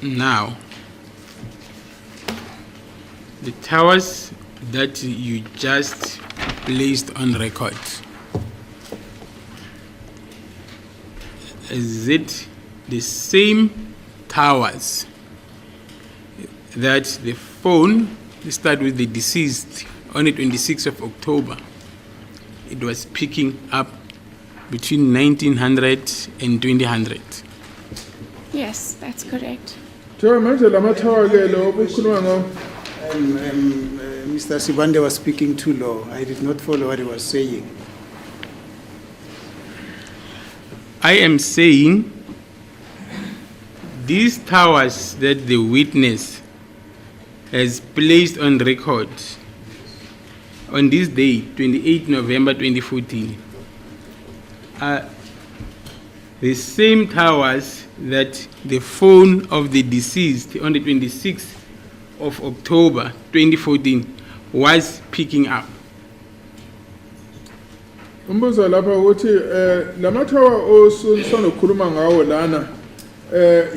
Now, the towers that you just placed on record, is it the same towers that the phone started with the deceased on the 26th of October? It was picking up between 1900 and 2000. Yes, that's correct. Njengoba manje la mathawa ke lo obukhuluma ngawo Mr. Sibande was speaking too low. I did not follow what he was saying. I am saying these towers that the witness has placed on record on this day, 28 November 2014, are the same towers that the phone of the deceased on the 26th of October 2014 was picking up. umbuzo lapha ukuthi la mathawa osona ukukhuluma ngawo lana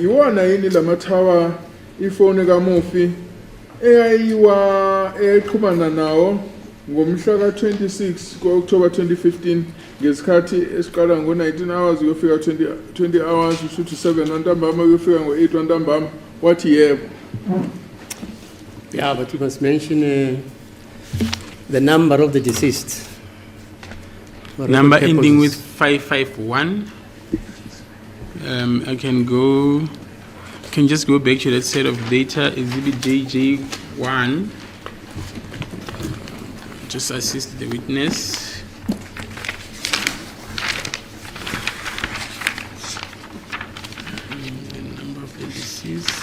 iwona yini la mathawa ifoni kaMufi eyayiqhumana nawo ngomhla ka26 kuOctober 2015 ngesikhathi esiqala ngo19 hours kuyofika 20 hours ushuthi 7 ntambama kuyofika ngo8 ntambama wathi yebo. Yeah, but you must mention the number of the deceased. For Number record ending with purposes. 551. I can just go back to that set of data, exhibit JJ1. Just assist the witness. The number of the deceased.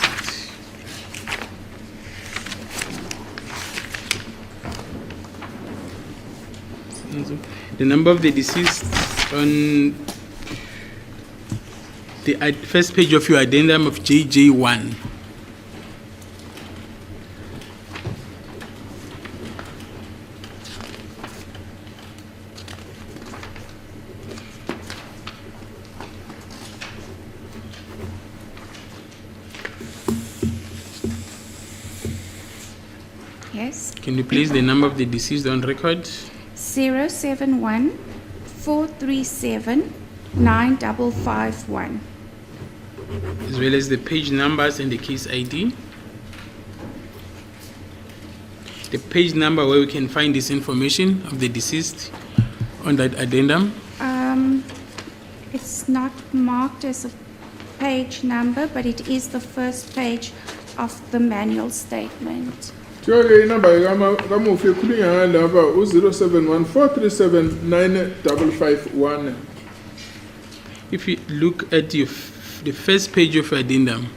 The number of the deceased on the first page of your addendum of JJ1. Yes. Can you place the number of the deceased on record? 071 437 9551. As well as the page numbers and the case ID. The page number where we can find this information of the deceased on that addendum. It's not marked as a page number, but it is the first page of the manual statement. Njengoba inamba kaMufi ekhulunywa lapha u071 437 9551. If you look at the first page of your addendum,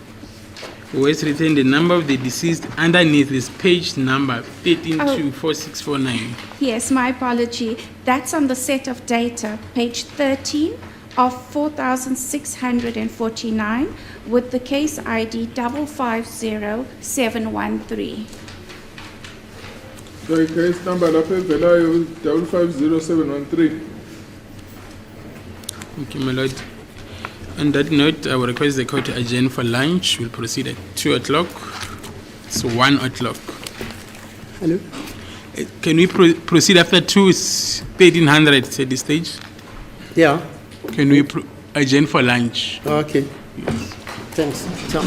where it's written the number of the deceased underneath this page number 13-4649. Yes, my apology. That's on the set of data, page 13 of 4,649 with the case ID 550713. So case number lapha evelayo 550713. Thank you, my lord. On that note, I will request the court to adjourn for lunch. We'll proceed at 2 o'clock. It's 1 o'clock. Hello? Can we proceed after 2? It's 1300 at this stage. Yeah. Can we adjourn for lunch? Okay. Thanks. Ciao.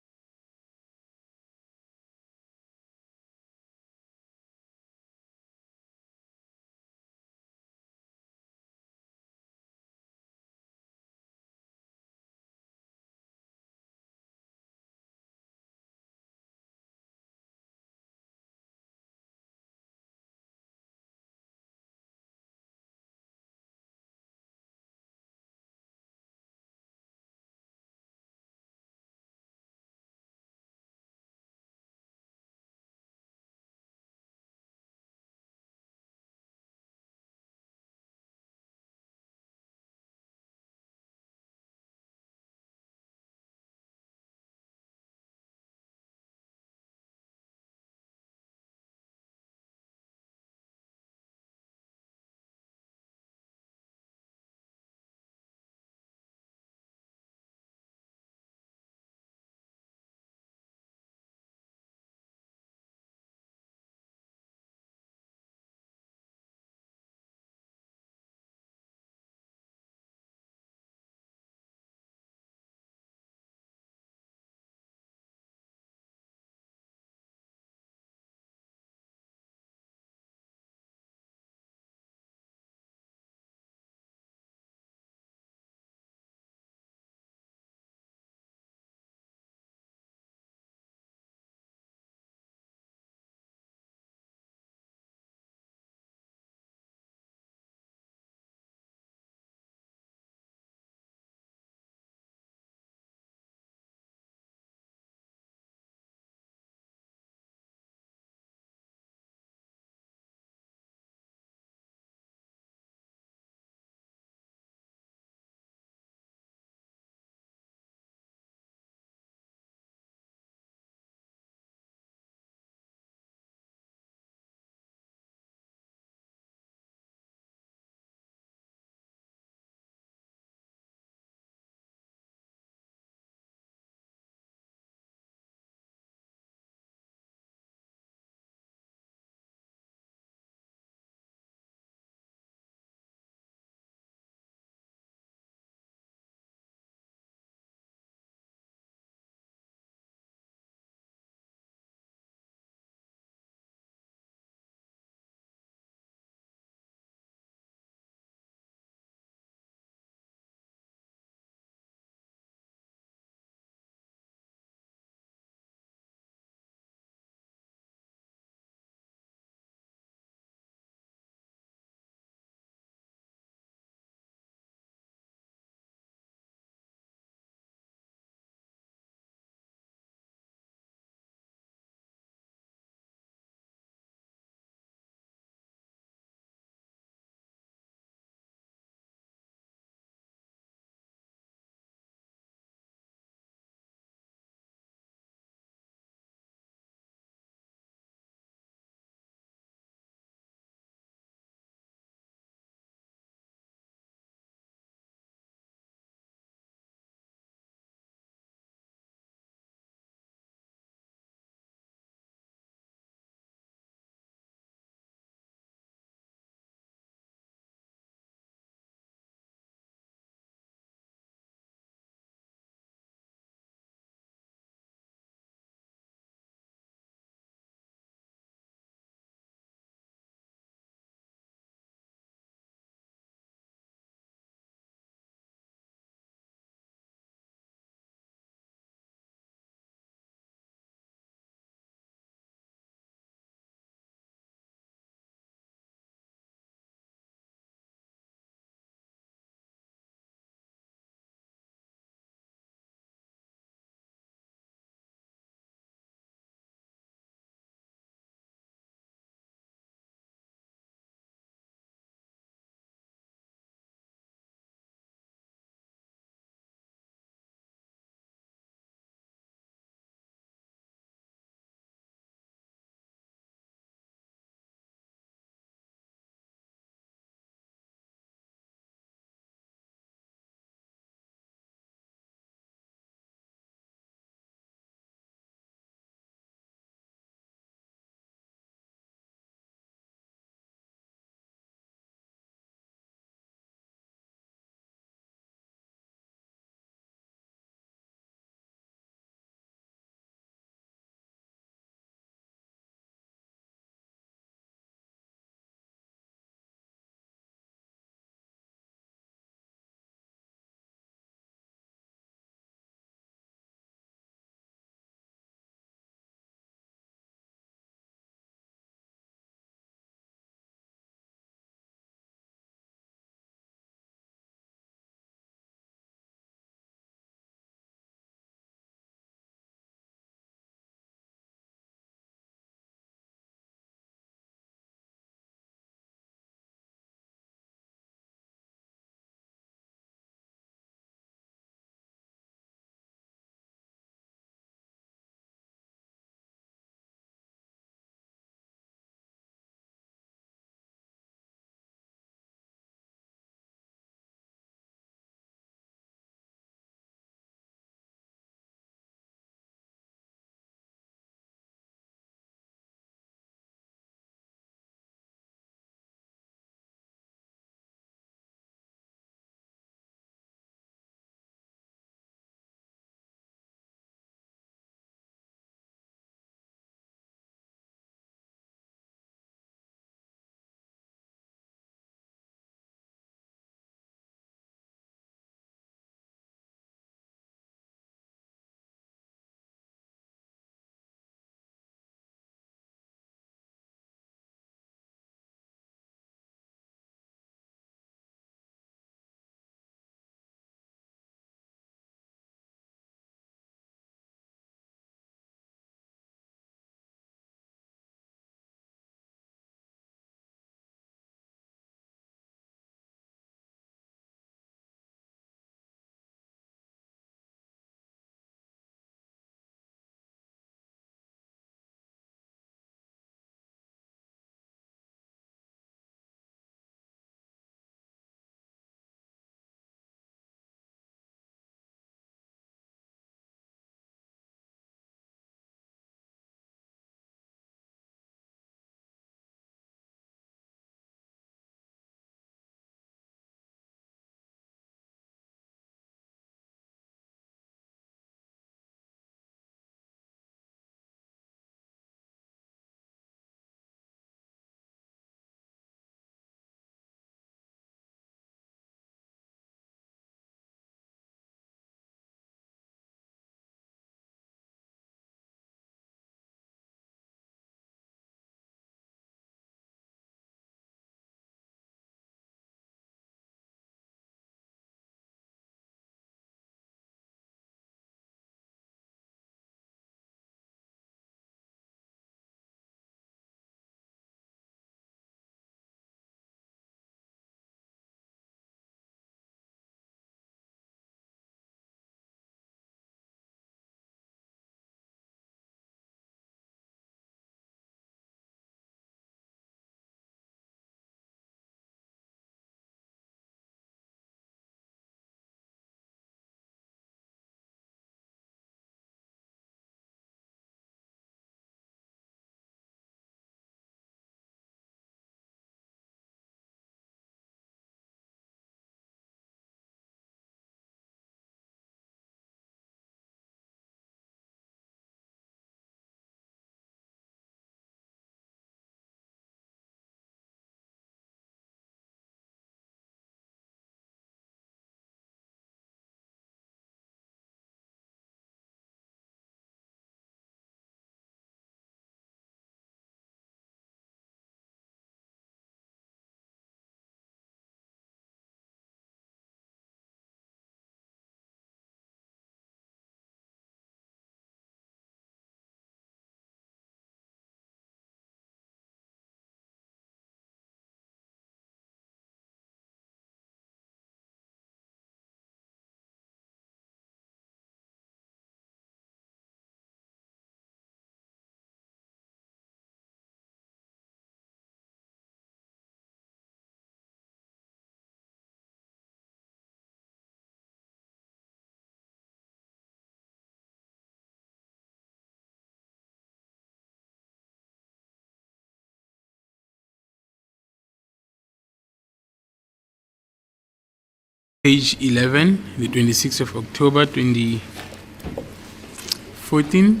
Page 11, the 26th of October 2014.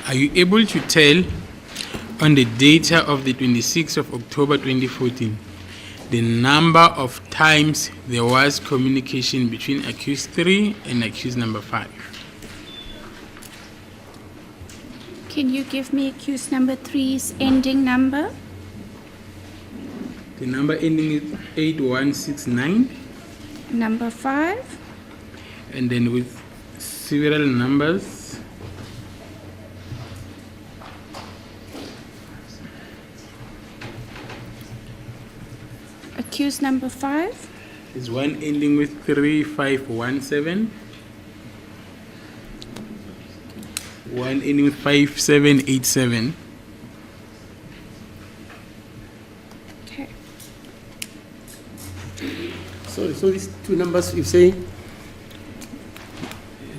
Are you able to tell on the data of the 26th of October 2014 the number of times there was communication between accused 3 and accused number 5? Can you give me accused number 3's ending number? The number ending with 8169, Number 5? and then with several numbers. Accused number 5? There's one ending with 3517, one ending with 5787. Okay. So these two numbers you say,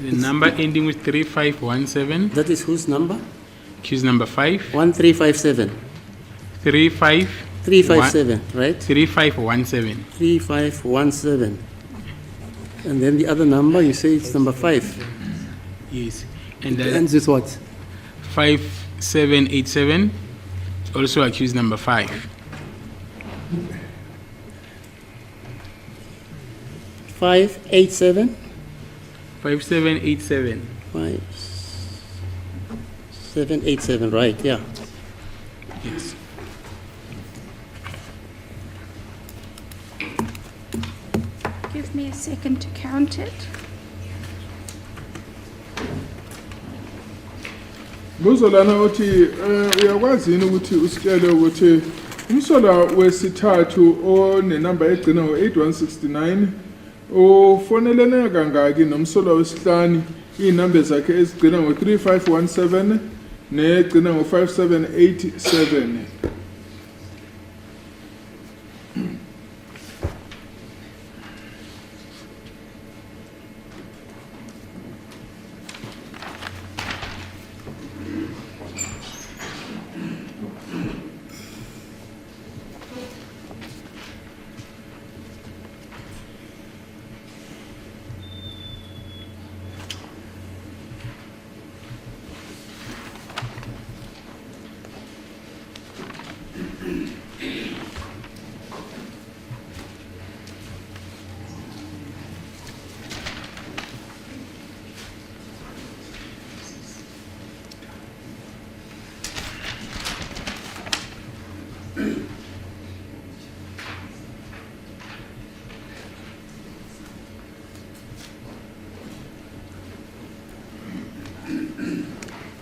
The number ending with 3517, that is whose number? accused number 5, 1357. 357, right? 3517. 3517. And then the other number, you say it's number 5. Yes. And It then ends with what? 5787, also accused number 5. 587? 5787. 5787, right, yeah. Yes. Give me a second to count it. Buzo lana uthi uyakwazi yini ukuthi usitshele ukuthi umsola wesithathu onenamba egcina ngo8169 ufonelene kangaki nomsola wesihlanu inamba zakhe ezigcina ngo3517 negcina ngo5787?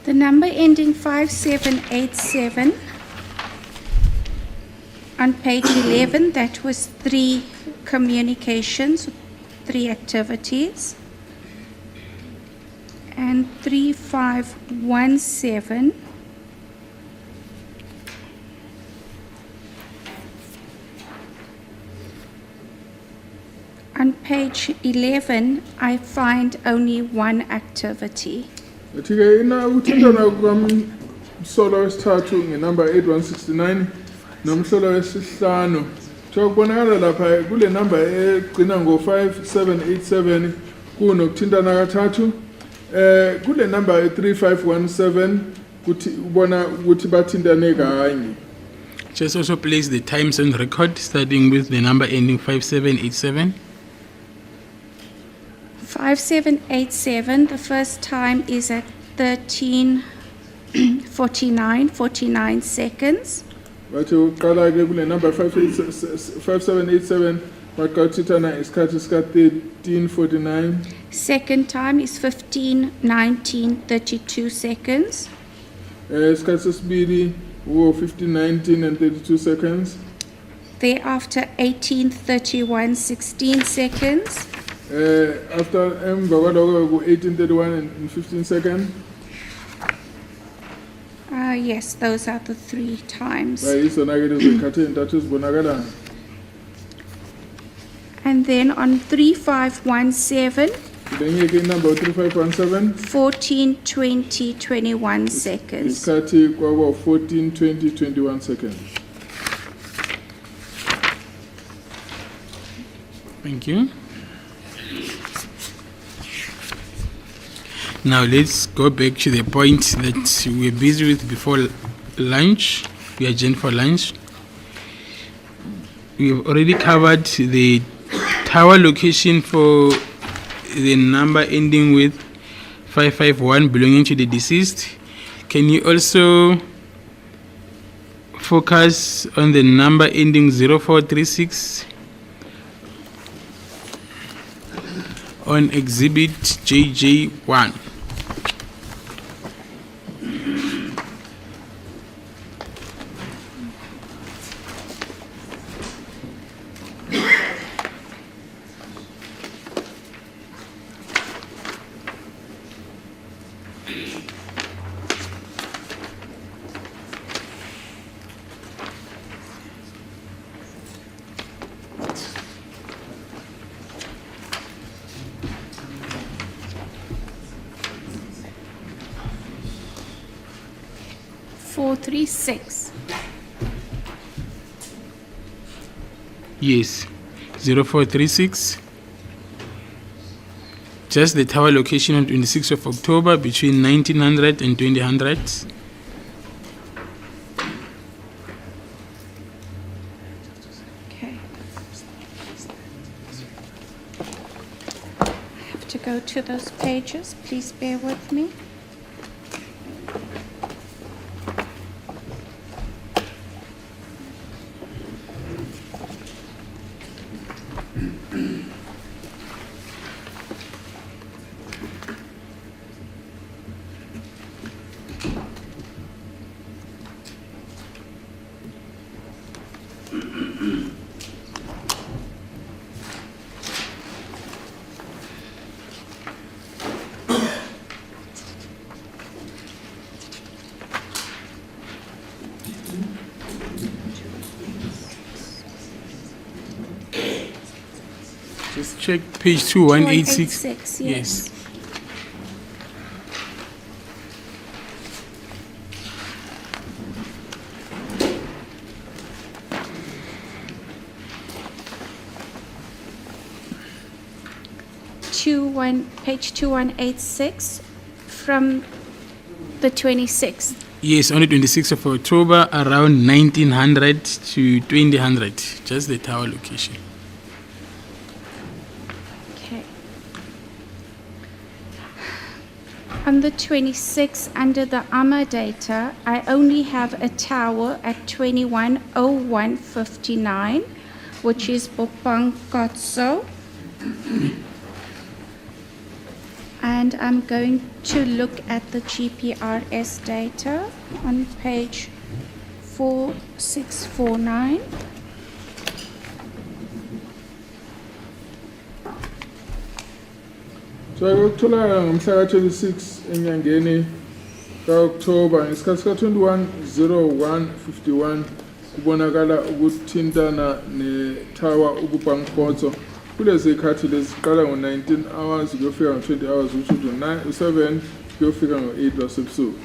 The number ending 5787 on page 11, that was 3 communications, 3 activities. And 3517 on page 11, I find only 1 activity. Uthi-ke ina ukuthintana kwamsola wesithathu ngenamba 8169 nomsola wesihlanu kuthiwa kubonakala lapha kule namba egcina ngo5787 kunokuthintana kathathu kule namba 3517 kuthi ubona ukuthi bathintane kanye. Just also place the times on record, starting with the number ending 5787. 5787, the first time is at 13:49 seconds. Bathi uqala ke kule number 5787 baqathithana isikhathi sika 13:49. Second time is 15:19:32 seconds. Isikhathi sesibili wo 15:19 and 32 seconds. Thereafter 18:31:16 seconds. After emva kwaloko ku 18:31 and 15 seconds. Yes, those are the 3 times. Bayizona ke lezo zikhathi ezintathu ezibonakalayo. And then on 3517, Ngilenyeke inamba 3517 14:20:21 seconds. isikhathi kwaba 14:20:21 seconds. Thank you. Now let's go back to the point that we were busy with before lunch. We adjourned for lunch. We've already covered the tower location for the number ending with 551 belonging to the deceased. Can you also focus on the number ending 0436 on exhibit JJ1? Yes, 0436. Just the tower location on 26th of October between 1900 and 2000. Okay. I have to go to those pages. Please bear with me. Just check page 2186. 2186, Yes. Page 2186 from the 26th. Yes, on the 26th of October, around 1900 to 2000. Just the tower location. Okay. On the 26th, under the AMA data, I only have a tower at 210159, which is Bopankotso. And I'm going to look at the GPRS data on page 4649. So ukuthola ngomhla ka26 enyangeni kaOctober ngesikhathi ka210151 kubonakala ukuthintana neTower ubuBankotso kulezi ikhathi leziqala ngo19 hours kuyofika ngo20 hours ukuthi 7 kuyofika ngo8 wasebusuku.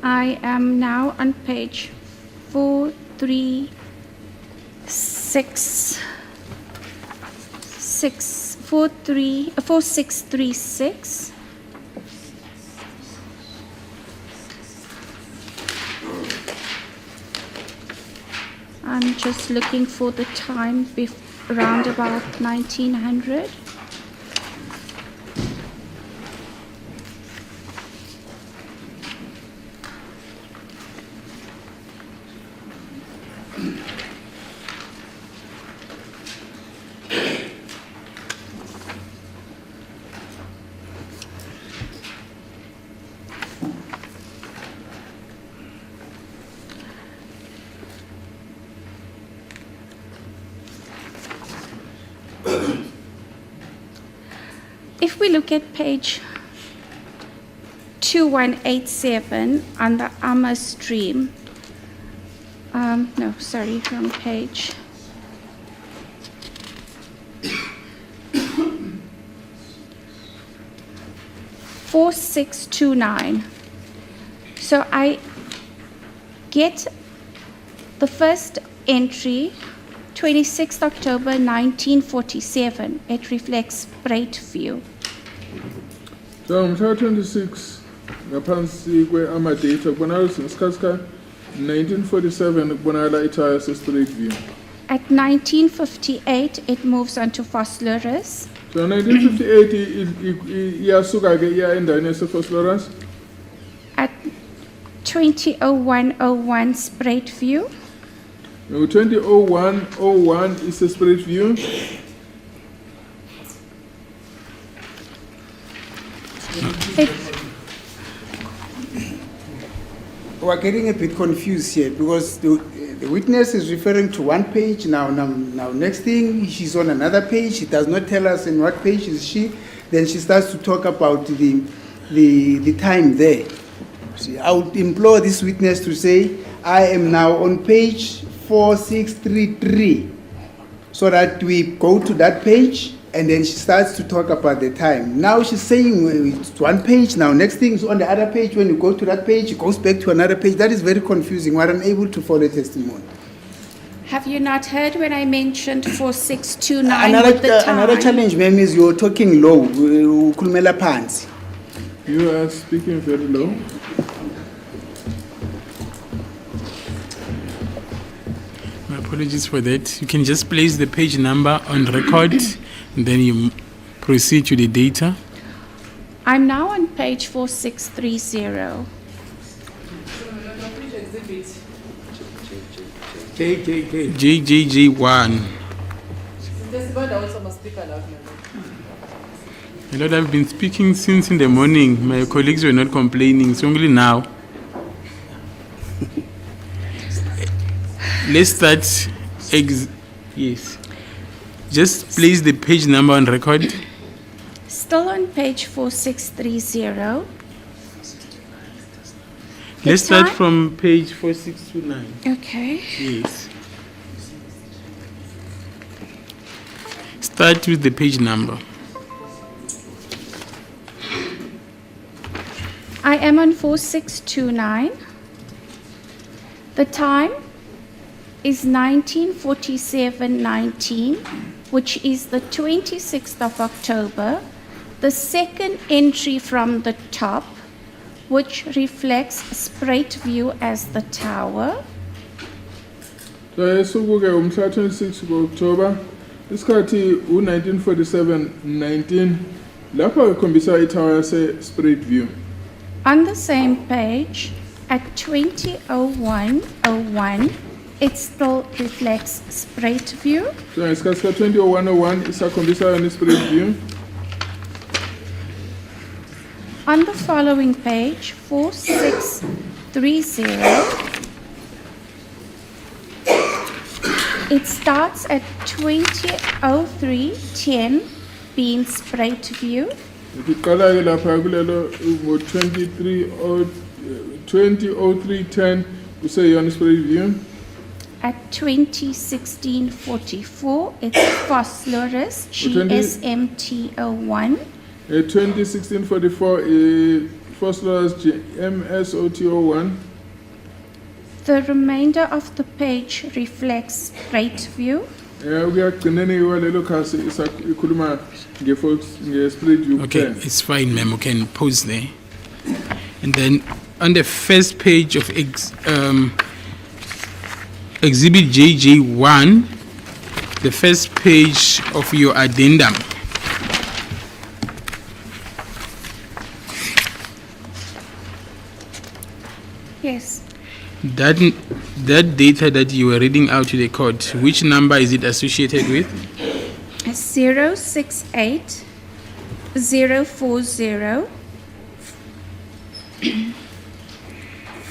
I am now on page 4636. I'm just looking for the time around about 1900. If we look at page 2187 on the AMA stream, no, sorry, wrong page. (4629). So I get the first entry, 26th October 1947. It reflects Spruit View. So mhla 26 ngaphansi kwe-amadata kubonakala ngesikhathi ka 1947 kubonakala ithaya se-Spruit View. At 1958, it moves on to Vosloorus. So 1958 iyasuka ke iya endaweni yase-Vosloorus. At 200101, Spruit View. 2001 is a Spruit View. We're getting a bit confused here because the witness is referring to one page. Now, next thing, she's on another page. She does not tell us in what page is she. Then she starts to talk about the time there. See, I would implore this witness to say, I am now on page 4633, so that we go to that page and then she starts to talk about the time. Now she's saying it's one page, now next thing is on the other page. When you go to that page, it goes back to another page. That is very confusing. We're unable to follow testimony. Have you not heard when I mentioned 4629 with the time? Another challenge, ma'am, is you're talking low. Ukhulumela phansi. You are speaking very low. My apologies for that. You can just place the page number on record, and then you proceed to the data. I'm now on page 4630. JJJ1. Lord, I've been speaking since in the morning. My colleagues were not complaining. It's only now. Let's start. Yes. Just place the page number on record. Still on page 4630. Let's start time? from page 4629. Okay. Yes. Start with the page number. I am on 4629. The time is 1947-19, which is the 26th of October. The second entry from the top, which reflects Spruit View as the tower. So esukuke umhla 26 October isikhathi u1947-19 lapho ikhombisa itower yase Spruit View. On the same page, at 200101, it still reflects Spruit View. So ngesikhathi ka 2001 isakhombisa yona Spruit View. On the following page, 4630, it starts at 200310 being Spruit View. Iqala ke lapha kulelo ngo 200310 kuseyona Spruit View. At 201644, it's Vosloorus GSMT01. 2016-44 Vosloorus MSOT01. The remainder of the page reflects Spruit View. Ukuyagcineni kwalelo khasi ikhuluma nge-Spruit View. Okay, it's fine, ma'am. We can pause there. And then on the first page of Exhibit JJ1, the first page of your addendum. Yes. That data that you were reading out to the court, which number is it associated with? 068 040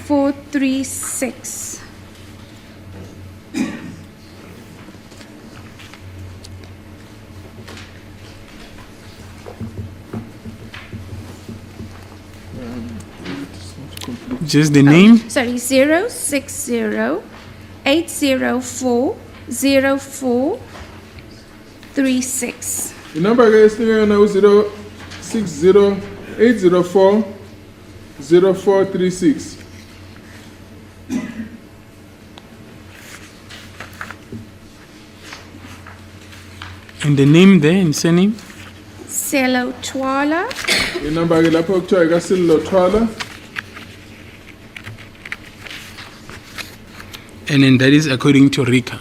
436. Just the name? Sorry, 060-804-0436. Inamba ke esinika yona u-060-804-0436. And the name there and surname? Selo Twala. Inamba ke lapho kuthiwa ikaSilo Thwala. And then that is according to Rika.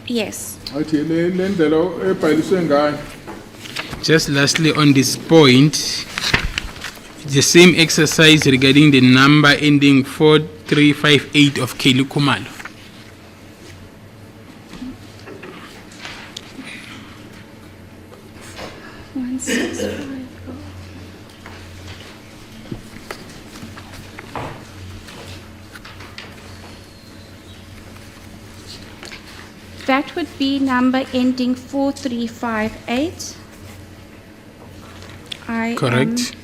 Yes. Athi le ndlela ebhaliswe ngayo. Just lastly on this point, the same exercise regarding the number ending 4358 of Kelly Kumalo. That would be number ending 4358. Correct.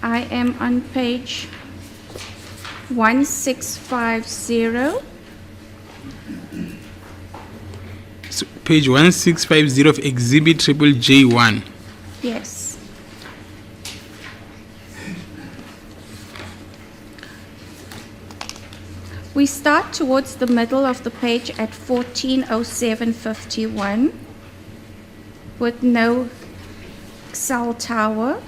I am on page 1650. So page 1650 of Exhibit Triple J1. Yes. We start towards the middle of the page at 140751 with no cell tower.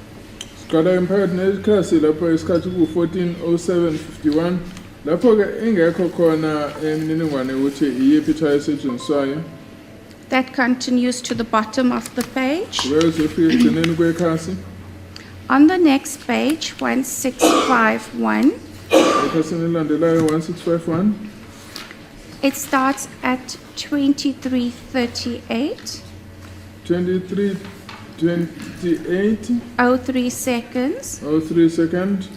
Siqala emphakathi nekhasi lapho isikhathi ku-140751 lapho ke ingekho khona imininingwane ukuthi iyiphi ithaya esetshenziswayo. That continues to the bottom of the page. Kube sefika ekugcineni kwekhasi. On the next page, 1651, Ekhasini elandelayo 1651 it starts at 2338, 2328 03 seconds. 03 second.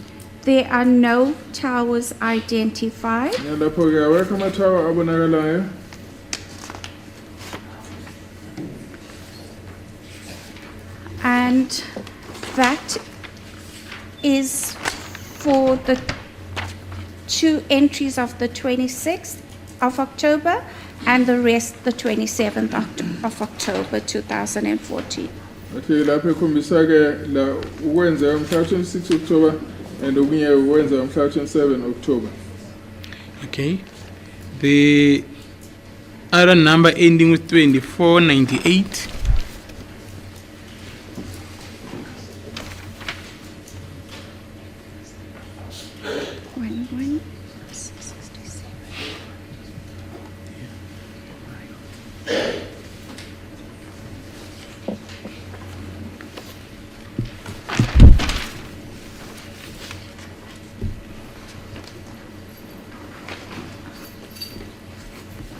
There are no towers identified. Lapho ke awekho amathawa abonakalayo. And that is for the two entries of the 26th of October and the rest the 27th of October 2014. Athi lapho ekhombisa ke la ukwenza umhla 26 October and okunye ukwenza umhla 27 October. Okay. The other number ending with 2498.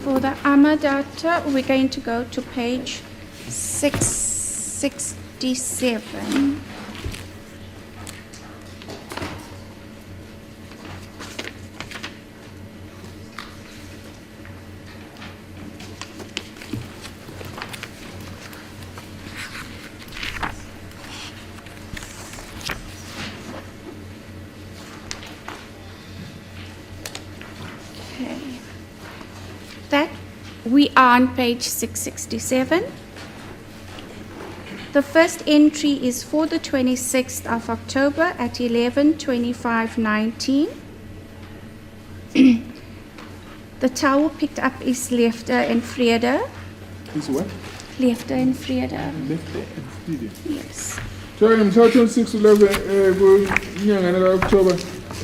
For the AMA data, we're going to go to page 667. That we are on page 667. The first entry is for the 26th of October at 11:25:19. The tower picked up is Lefter and Freda. Is what? Lefter and Freda. Left and Friday. Yes. So mhla 26 kunyanga ka-October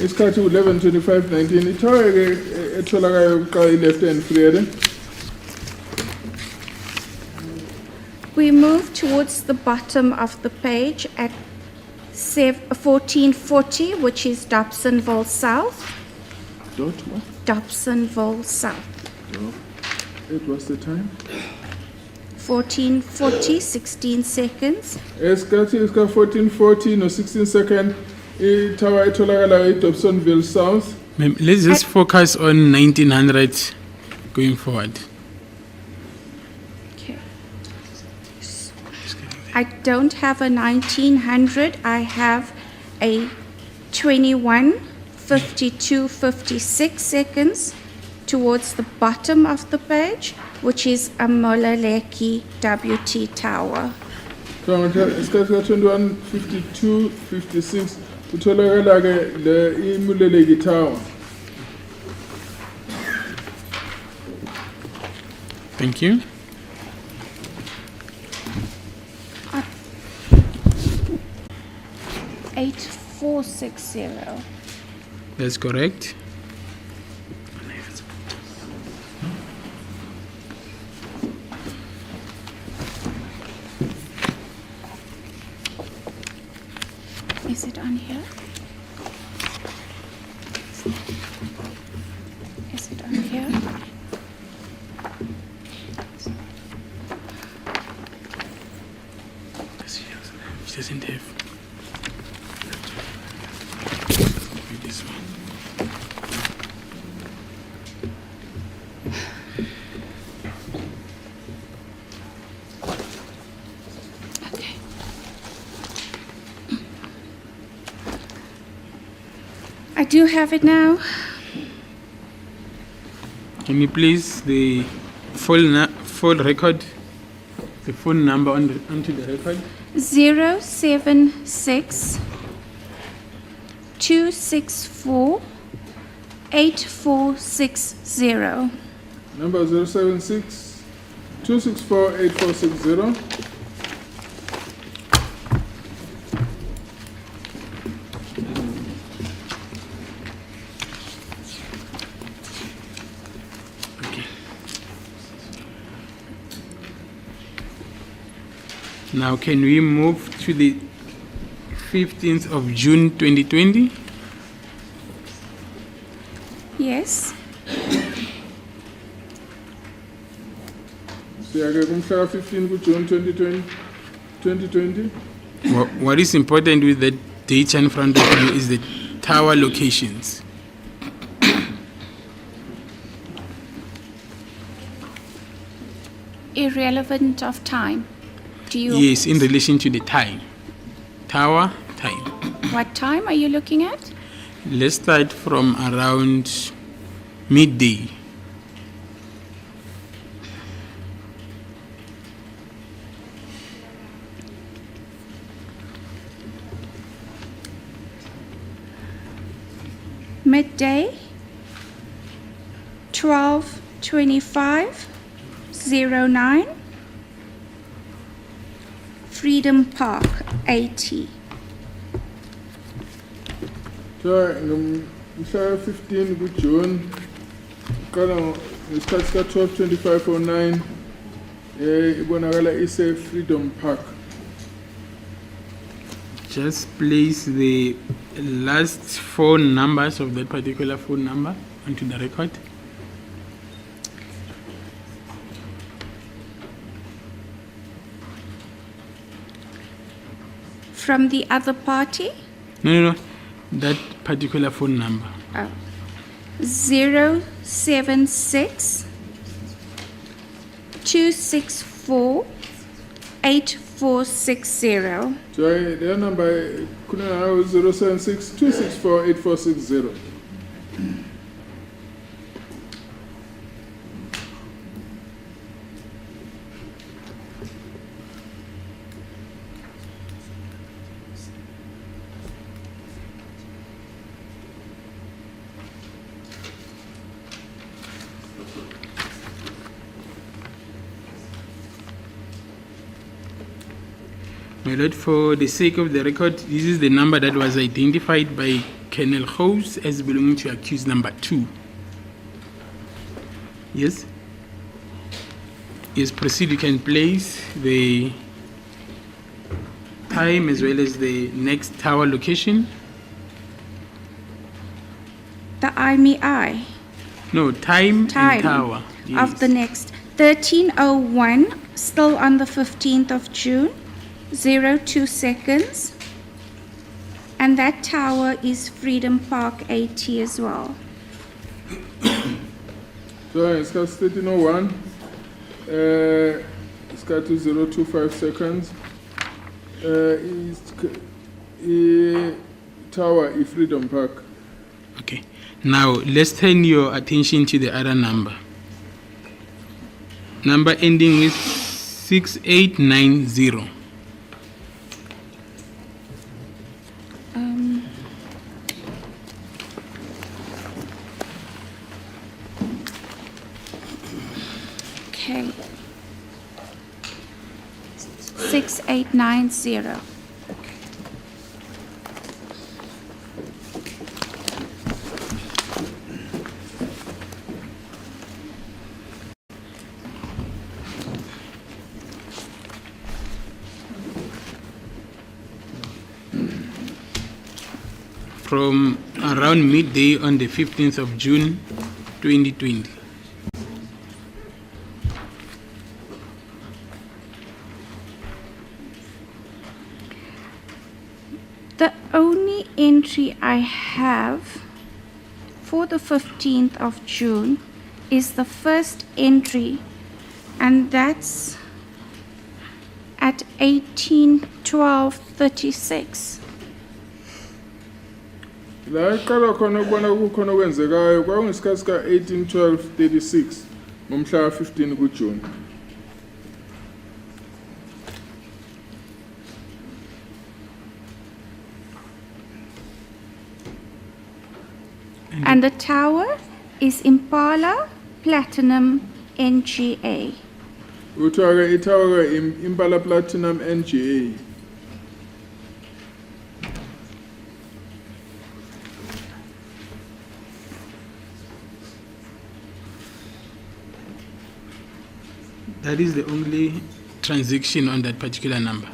isikhathi u-11:25:19 ithawa ke etholakayo kuqala i-left and Friday. We move towards the bottom of the page at 1440, which is Dobsonville South. Dot what? Dobsonville South. It was the time. 1440, 16 seconds. Esikhathi isika 1440 no 16 second ithawa etholakalayo eDobsonville South. Ma'am, let's just focus on 1900 going forward. Okay. I don't have a 1900. I have a 21:52:56 seconds towards the bottom of the page, which is a Molaleki WT tower. So isikhathi ka 21:52:56 kutholakala ke le imuleleki tower. Thank you. Eight 460. That's correct. Is it on here? Is it on here? It doesn't have. Maybe this one. Okay. I do have it now. Can you please the full record, the phone number onto the record? 076 264 8460. Number 076 264 8460. Okay. Now, can we move to the 15th of June 2020? Yes. Siyake kumhla 15 kuJune 2020. What is important with the data in front of you is the tower locations. Irrelevant of time. Do you? Yes, in relation to the time. Tower, time. What time are you looking at? Let's start from around midday. Midday. 12:25:09. Freedom Park, 80. So ngomhla 15 kuJune qala ngesikhathi ka 12:25:09 ibonakala ise Freedom Park. Just place the last four numbers of that particular phone number onto the record. From the other party? No. That particular phone number. Oh. 076 264 8460. So their number kuna 076 264 8460. My lord, for the sake of the record, this is the number that was identified by Colonel House as belonging to accused number 2. Yes? Yes, proceed. You can place the time as well as the next tower location. The IMEI No, time and tower. of the next 13:01, still on the 15th of June, 02 seconds. And that tower is Freedom Park 80 as well. So isikhathi 13:01 isikhathi 025 seconds tower Freedom Park. Okay. Now let's turn your attention to the other number. Number ending with 6890. Okay. 6890. From around midday on the 15th of June 2020. The only entry I have for the 15th of June is the first entry, and that's at 18:12:36. La iqala khona ukubona kukhona okwenzekayo kwakungesikhathi ka 18:12:36 ngomhla 15 kuJune. And the tower is Impala Platinum NGA. Kuthiwa ke itower Impala Platinum NGA. That is the only transaction on that particular number.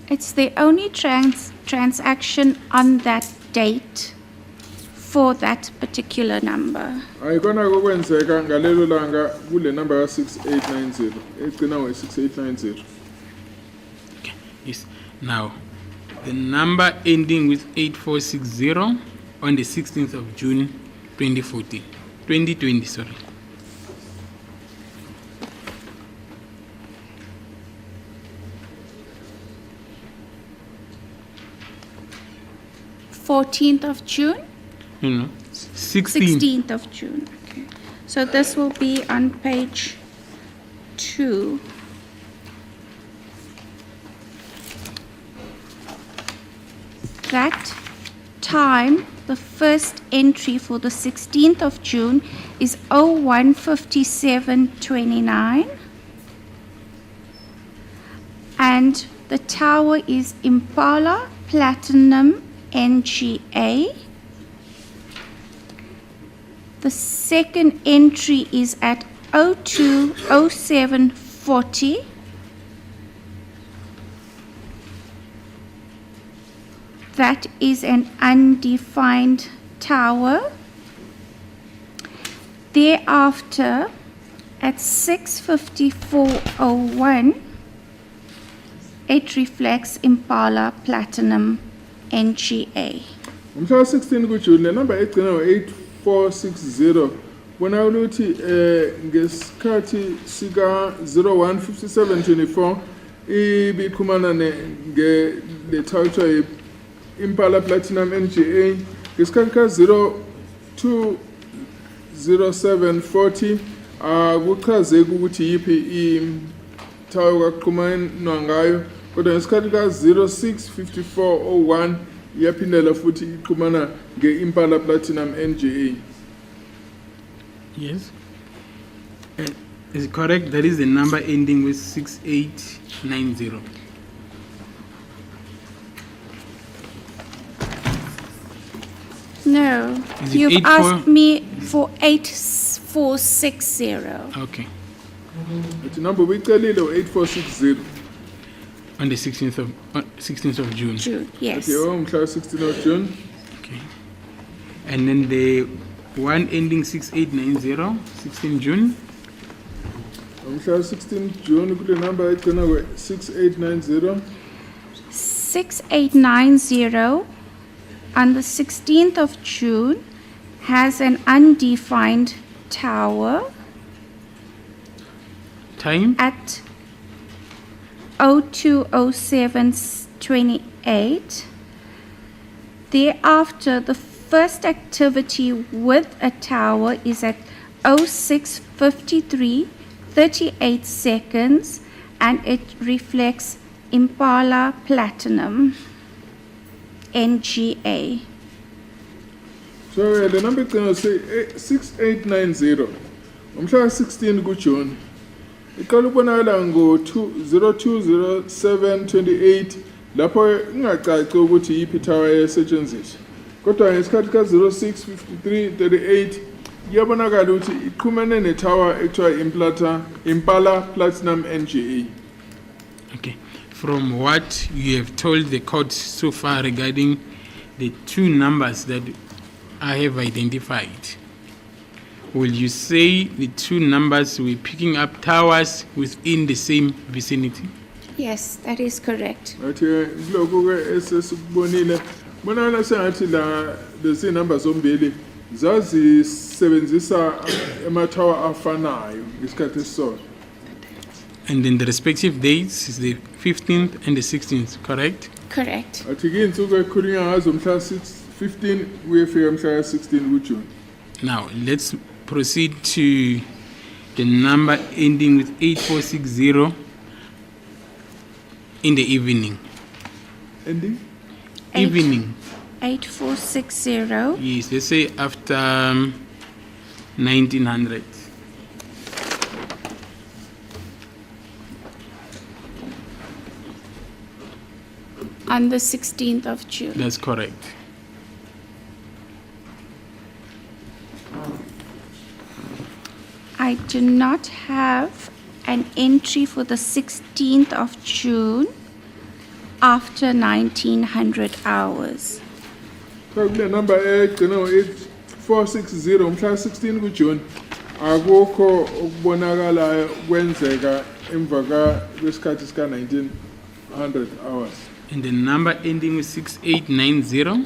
It's the only transaction on that date for that particular number. Ayikona kokwenzeka ngalelo langa kule number ka 6890 egcina ngo 6890. Okay. Yes. Now, the number ending with 8460 on the 16th of June 2020, sorry. Fourteenth of June? No. 16th of June. Okay. So this will be on page 2. That time, the first entry for the 16th of June is 01:57:29. And the tower is Impala Platinum NGA. The second entry is at 02:07:40. That is an undefined tower. Thereafter, at 6:54:01, it reflects Impala Platinum NGA. Umhla 16 kuJune le number egcina ngo 8460 bona ukuthi ngesikhathi sika 01:57:24 ibiqhumana le tower Impala Platinum NGA ngesikhathi ka 02:07:40 akuchazeki ukuthi yipi I tower kaxhumanwa ngayo kodwa ngesikhathi ka 06:54:01 yaphindela futhi iqhumana nge-Impala Platinum NGA. Yes. Is it correct? That is the number ending with 6890. No, Is it you've 84? asked me for 8460. Okay. The number we tell you 8460. On the 16th of June. June, yes. Okay, umhla 16 of June. Okay. And then the one ending 6890, 16 June. Umhla 16 June kule number egcina ngo 6890. 6890 on the 16th of June has an undefined tower Time? at 02:07:28. Thereafter, the first activity with a tower is at 06:53:38 seconds, and it reflects Impala Platinum, NGA. So the number igcina 6890 ngomhla 16 kuJune iqala ukubonakala ngo-02:07:28 lapho ingacaci ukuthi yiphi tower esetshenziswa kodwa ngesikhathi ka-06:53:38 iyabonakala ukuthi iqhumene netower ekuthiwa Impala Platinum NGA. Okay. From what you have told the court so far regarding the two numbers that I have identified, will you say the two numbers were picking up towers within the same vicinity? Yes, that is correct. Athi lokho ke esesikubonile bonakala sengathi lezi numbers zombili zazisebenzisa amatower afanayo ngesikhathi esisodwa. And then the respective dates is the 15th and the 16th, correct? Correct. Athi ke insuku ekhulunywa ngazo mhla 15 kuyefika mhla 16 kuJune. Now, let's proceed to the number ending with 8460 in the evening. Ending? Evening. 8460. Yes, let's say after 1900. On the 16th of June. That's correct. I do not have an entry for the 16th of June after 1900 hours. So kule number egcina ngo-8460 mhla 16 kuJune akukho okubonakalayo kwenzeka emva kwesikhathi sika 1900 hours. And the number ending with 6890.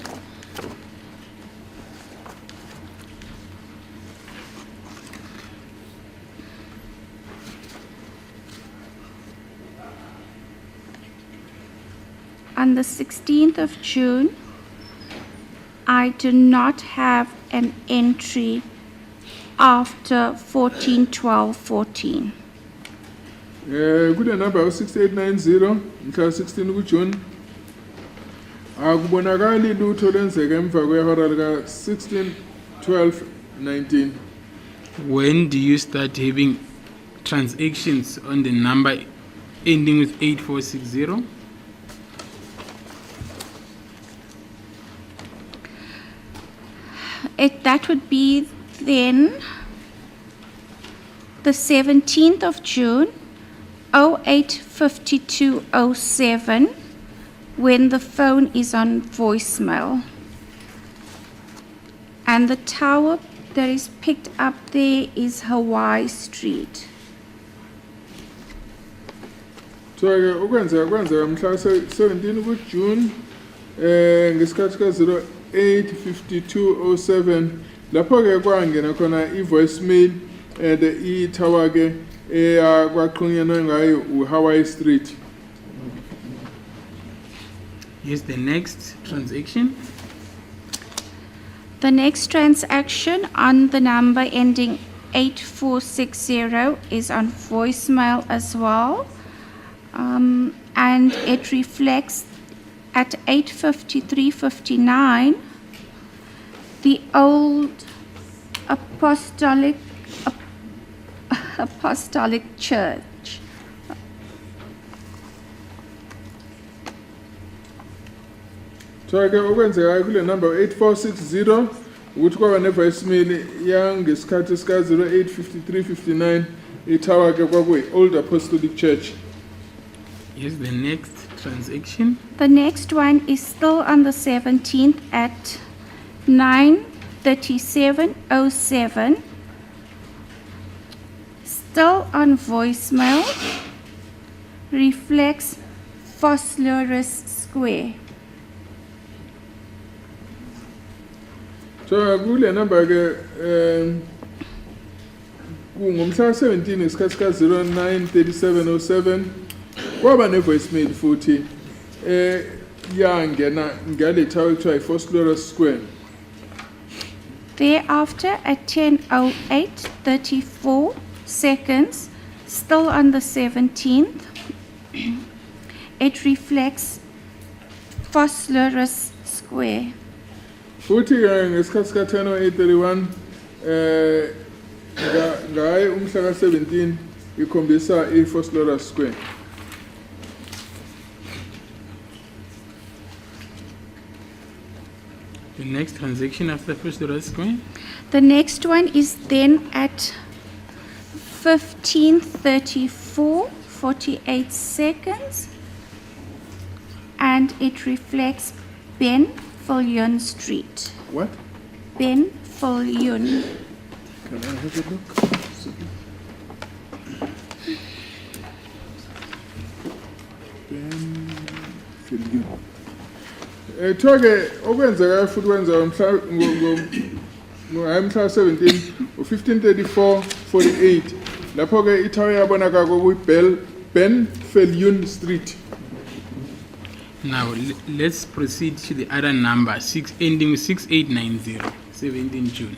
On the 16th of June, I do not have an entry after 14:12:14. Kule number u-6890 mhla 16 kuJune akubonakali lutho lenzeka emva kwehora lika 16:12:19. When do you start having transactions on the number ending with 8460? That would be then the 17th of June, 08:52:07, when the phone is on voicemail. And the tower that is picked up there is Hawaii Street. So ke kwenzeka mhla 17 kuJune ngesikhathi ka 08:52:07 lapho ke kwangena khona i-voicemail and i-tower ke kwaqhunyelwa ngayo uHawaii Street. Yes, the next transaction. The next transaction on the number ending 8460 is on voicemail as well. And it reflects at 8:53:59 the old apostolic church. So ke okwenzeka kule number 8460 ukuthi kwaba ne-voicemail yangesikhathi sika 08:53:59 i-tower ke kwakuyi Old Apostolic Church. Yes, the next transaction. The next one is still on the 17th at 9:37:07. Still on voicemail. Reflects Phosphorus Square. So kule number ke ngomhla 17 ngesikhathi ka 093707 kwaba ne voicemail futhi yangena ngale tower ekuthiwa iFoslora Square. Thereafter, at 10:08:34 seconds, still on the 17th, it reflects Phosphorus Square. Futhi ngesikhathi ka 10:08:31 ngaye umhla ka 17 ikhombisa iFoslora Square. The next transaction after Procedural Square? The next one is then at 15:34:48 seconds, and it reflects Ben Viljoen Street. What? Ben Viljoen. Can I have a look? Thoke okwenzeka futhi kwenzeka mhla mhla 17 u15:34:48 lapho ke ithawe yabonaka Ben Viljoen Street. Now, let's proceed to the other number, ending with 6890, 17 June.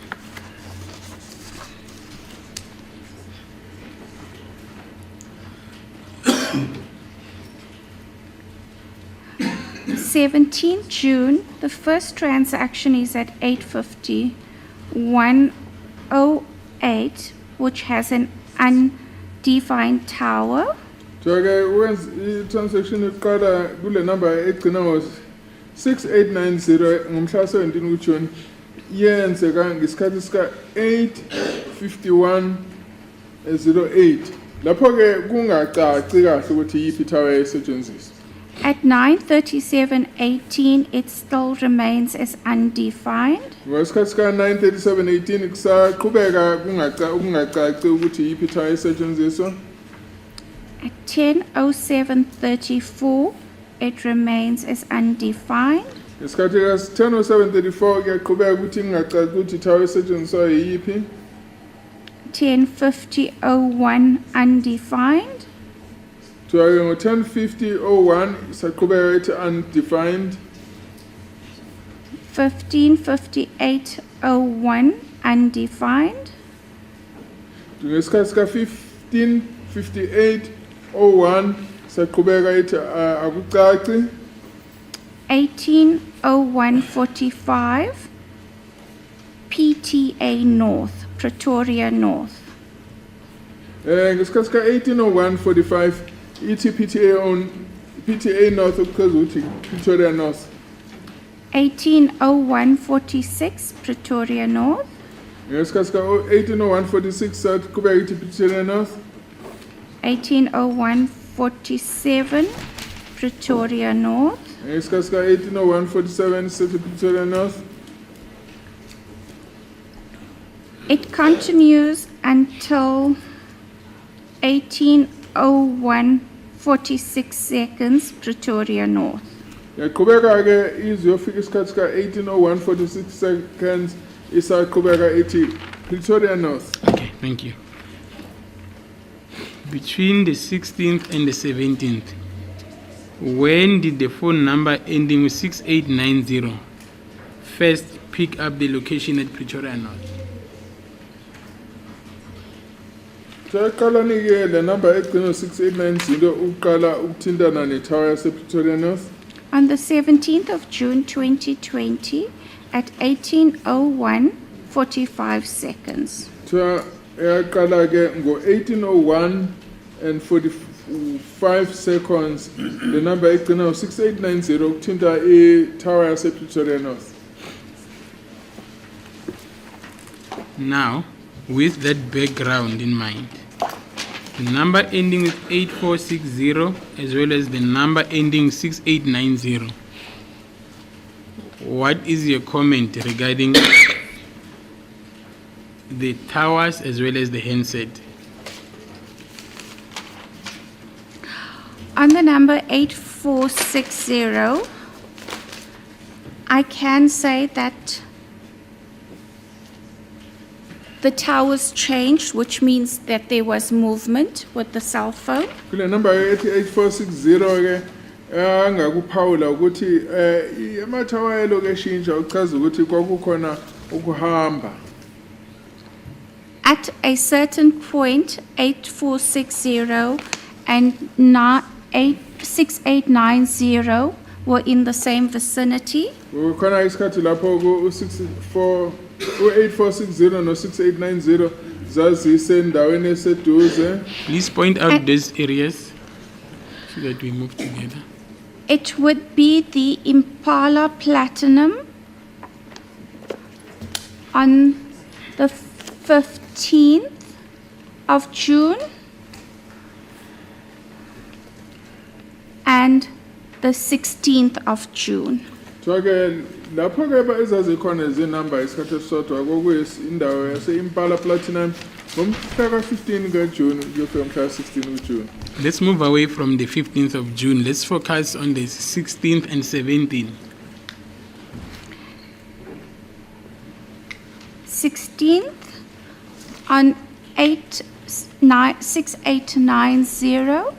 June, the first transaction is at 8:50:108, which has an undefined tower. Thoke wenza i-transaction iqala kule number egcina ngo 6890 ngomhla 17 kuJune yenzeka ngesikhathi sika 8:51:08 lapho ke kungacaci kahle ukuthi yiphi tower esetshenziswa. At 9:37:18, it still remains as undefined. Ngesikhathi sika 9:37:18 kusaqhubeka kungacaci ukuthi yiphi tower esetshenziswa. At 10:07:34, it remains as undefined. Ngesikhathi ka 10:07:34 kuyaqhubeka ukuthi kungacaci ukuthi tower esetshenziswa yiphi. 10:50:01, undefined. Thoke ngo 10:50:01 isaqhubeka ithi undefined. 15:58:01, undefined. Ngesikhathi sika 15:58:01 isaqhubeka ithi akucaci. 18:01:45, PTA North, Pretoria North. Ngesikhathi sika 18:01:45 ithi PTA North ukuchaza ukuthi Pretoria North. 18:01:46, Pretoria North. Ngesikhathi sika 18:01:46 isaqhubeka ithi Pretoria North. 18:01:47, Pretoria North. Ngesikhathi sika 18:01:47 isithi Pretoria North. It continues until 18:01:46 seconds, Pretoria North. Yaqhubeka ke izofika isikhathi sika 18:01:46 seconds isaqhubeka ithi Pretoria North. Okay, thank you. Between the 16th and the 17th, when did the phone number ending with 6890 first pick up the location at Pretoria North? Thaqala nike le number egcina 6890 uqala ukuthintana netower yase Pretoria North. On the 17th of June 2020 at 18:01:45 seconds. Yaqala ke ngo 18:01:45 seconds le number egcina 6890 ukuthinta itower yase Pretoria North. Now, with that background in mind, the number ending with 8460 as well as the number ending 6890, what is your comment regarding the towers as well as the handset? On the number 8460, I can say that the towers changed, which means that there was movement with the cell phone. Kule number ethi 8460 ke angakuphawula ukuthi amathawa eloku eshintsha uchaza ukuthi kwakukhona ukuhamba. At a certain point, 8460 and 6890 were in the same vicinity. Kukhona isikhathi lapho u-8460 no-6890 zazisendaweni eseduze. Please point out these areas so that we move together. It would be the Impala Platinum on the 15th of June and the 16th of June. So ke lapho ke ezazikhona izinamba isikhathi esisodwa kwakuyindawo yase-Impala Platinum ngomhla ka-15 kaJune kuyofika mhla ka-16 uJune. Let's move away from the 15th of June. Let's focus on the 16th and 17th. 16th on 6890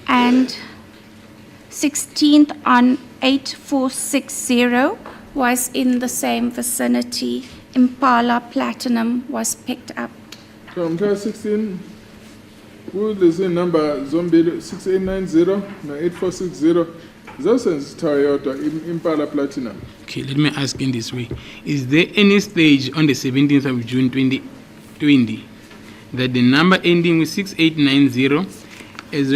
and 16th on 8460 was in the same vicinity. Impala Platinum was picked up. So mhla ka-16 kulezi number zombili 6890 no-8460 zasenza isithawa yodwa Impala Platinum. Okay, let me ask in this way. Is there any stage on the 17th of June 2020 that the number ending with 6890 as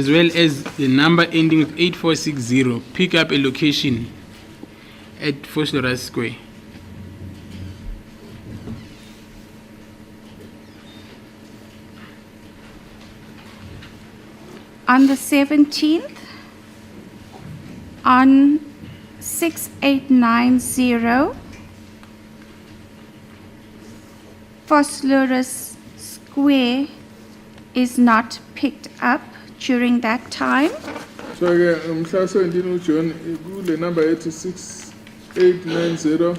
well as the number ending with 8460 pick up a location at Procedural Square? On the 17th, on 6890, Phosphorus Square is not picked up during that time. So ke mhla 17 uJune kule number ethi 6890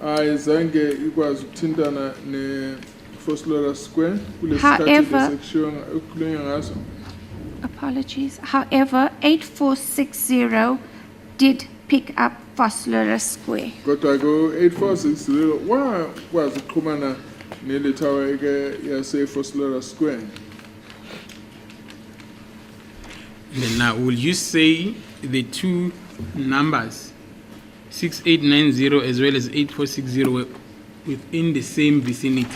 ayizange ikwazi ukuthintana ne-Phosphorus Square kule sikhathi However- ekukhulunywa ngaso. Apologies. However, 8460 did pick up Phosphorus Square. Kodwa ku-8460 wakwazi ukuxhumana nele tower ke yase-Phosphorus Square. And then now, will you say the two numbers, 6890 as well as 8460, were within the same vicinity?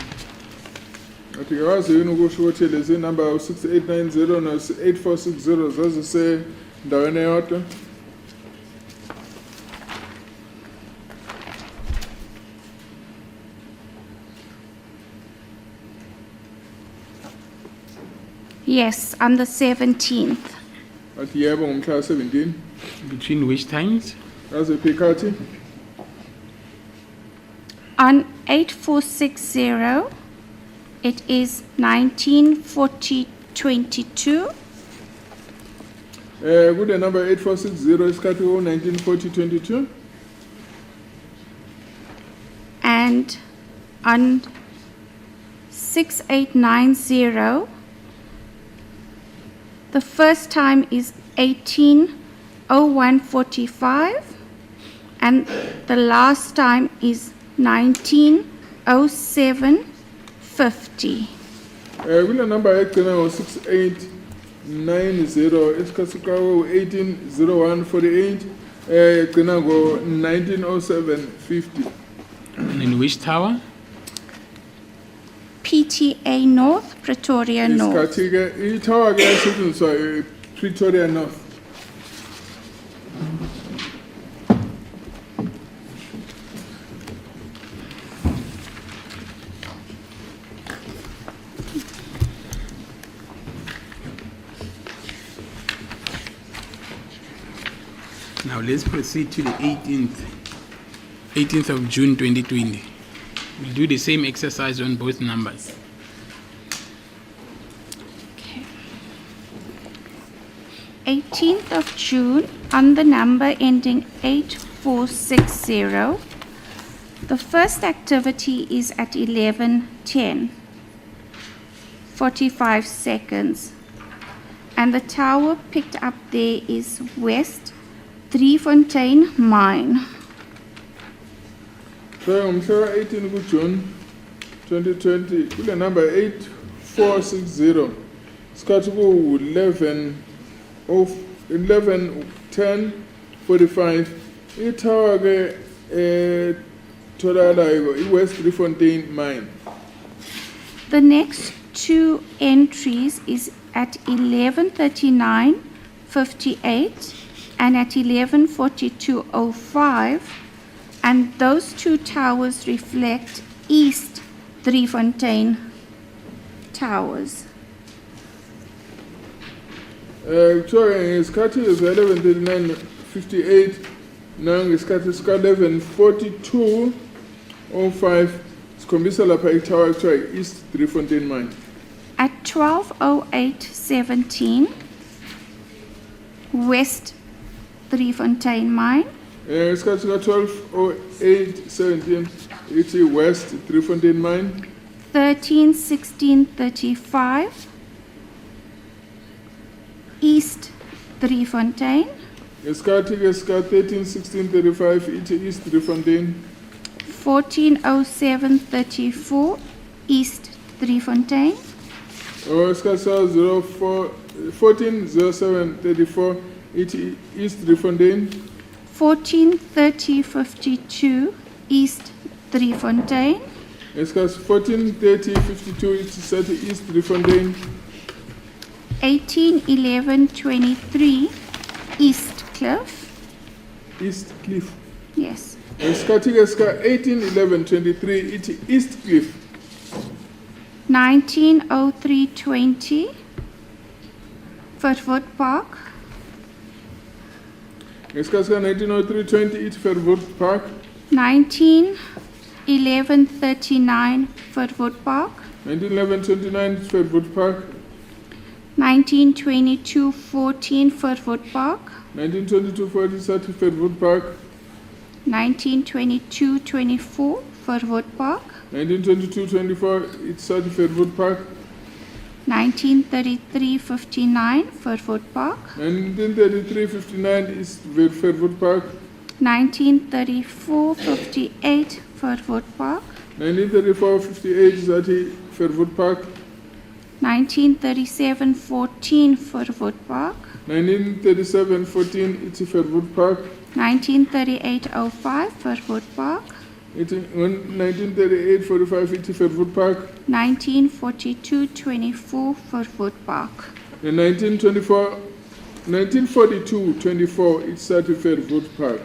Athi ke wazi yini ukusho ukuthi lezi number u-6890 no-8460 zazisendaweni eyodwa? Yes, on the 17th. Athi yebo ngomhla ka-17 Between which times? yaze phakathi On 8460, it is 1940-22. kule number 8460 isikhathi ku-1940-22 And on 6890, the first time is 180145 and the last time is 190750. kule number egcina ngo-6890 isikhathi ku-180148 egcina ngo-190750 And in which tower? PTA North, Pretoria North. isikhathi ke ithawa ke yasetshenziswa Pretoria North. Now let's proceed to the 18th of June 2020. We'll do the same exercise on both numbers. Okay. 18th of June, on the number ending 8460, The first activity is at 11:10, 45 seconds. And the tower picked up there is West Driefontein Mine. So ngomhla 18 kuJune 2020 kule number 8460 isikhathi ku 11:10:45 itower ke tholakalayo iWest Driefontein Mine. The next two entries is at 11:39:58 and at 11:42:05, and those two towers reflect East Driefontein Towers. Kuthiwa ngesikhathi eza 11:39:58 nangesikhathi sika 11:42:05 sikhombisa lapha itower kuthiwa East Driefontein Mine. At 12:08:17, West Driefontein Mine. Ngesikhathi sika 12:08:17 ithi West Driefontein Mine. 13:16:35, East Driefontein. Ngesikhathi ke sika 13:16:35 ithi East Driefontein. 14:07:34, East Driefontein. Ngesikhathi sika 14:07:34 ithi East Driefontein. 14:30:52, East Driefontein. Ngesikhathi 14:30:52 ithi sathi East Driefontein. 18:11:23, East Cliff. East Cliff. Yes. Ngesikhathi ke sika 18:11:23 ithi East Cliff. 19:03:20, Furwood Park. Ngesikhathi sika 19:03:20 ithi Fairwood Park. 19:11:39, Furwood Park. 19:11:29 ithi Fairwood Park. 19:22:14, Furwood Park. 19:22:40 sathi Fairwood Park. 19:22:24, Furwood Park. 19:22:24 ithi sathi Fairwood Park. 19:33:59, Furwood Park. 19:33:59 is Fairwood Park. 19:34:58, Furwood Park. 19:34:58 is at Fairwood Park. 19:37:14, Furwood Park. 19:37:14 it's Fairwood Park. 19:38:05, Furwood Park. 19:38:45 it's Fairwood Park. 19:42:24, Furwood Park. And 19:42:24 it's at Fairwood Park.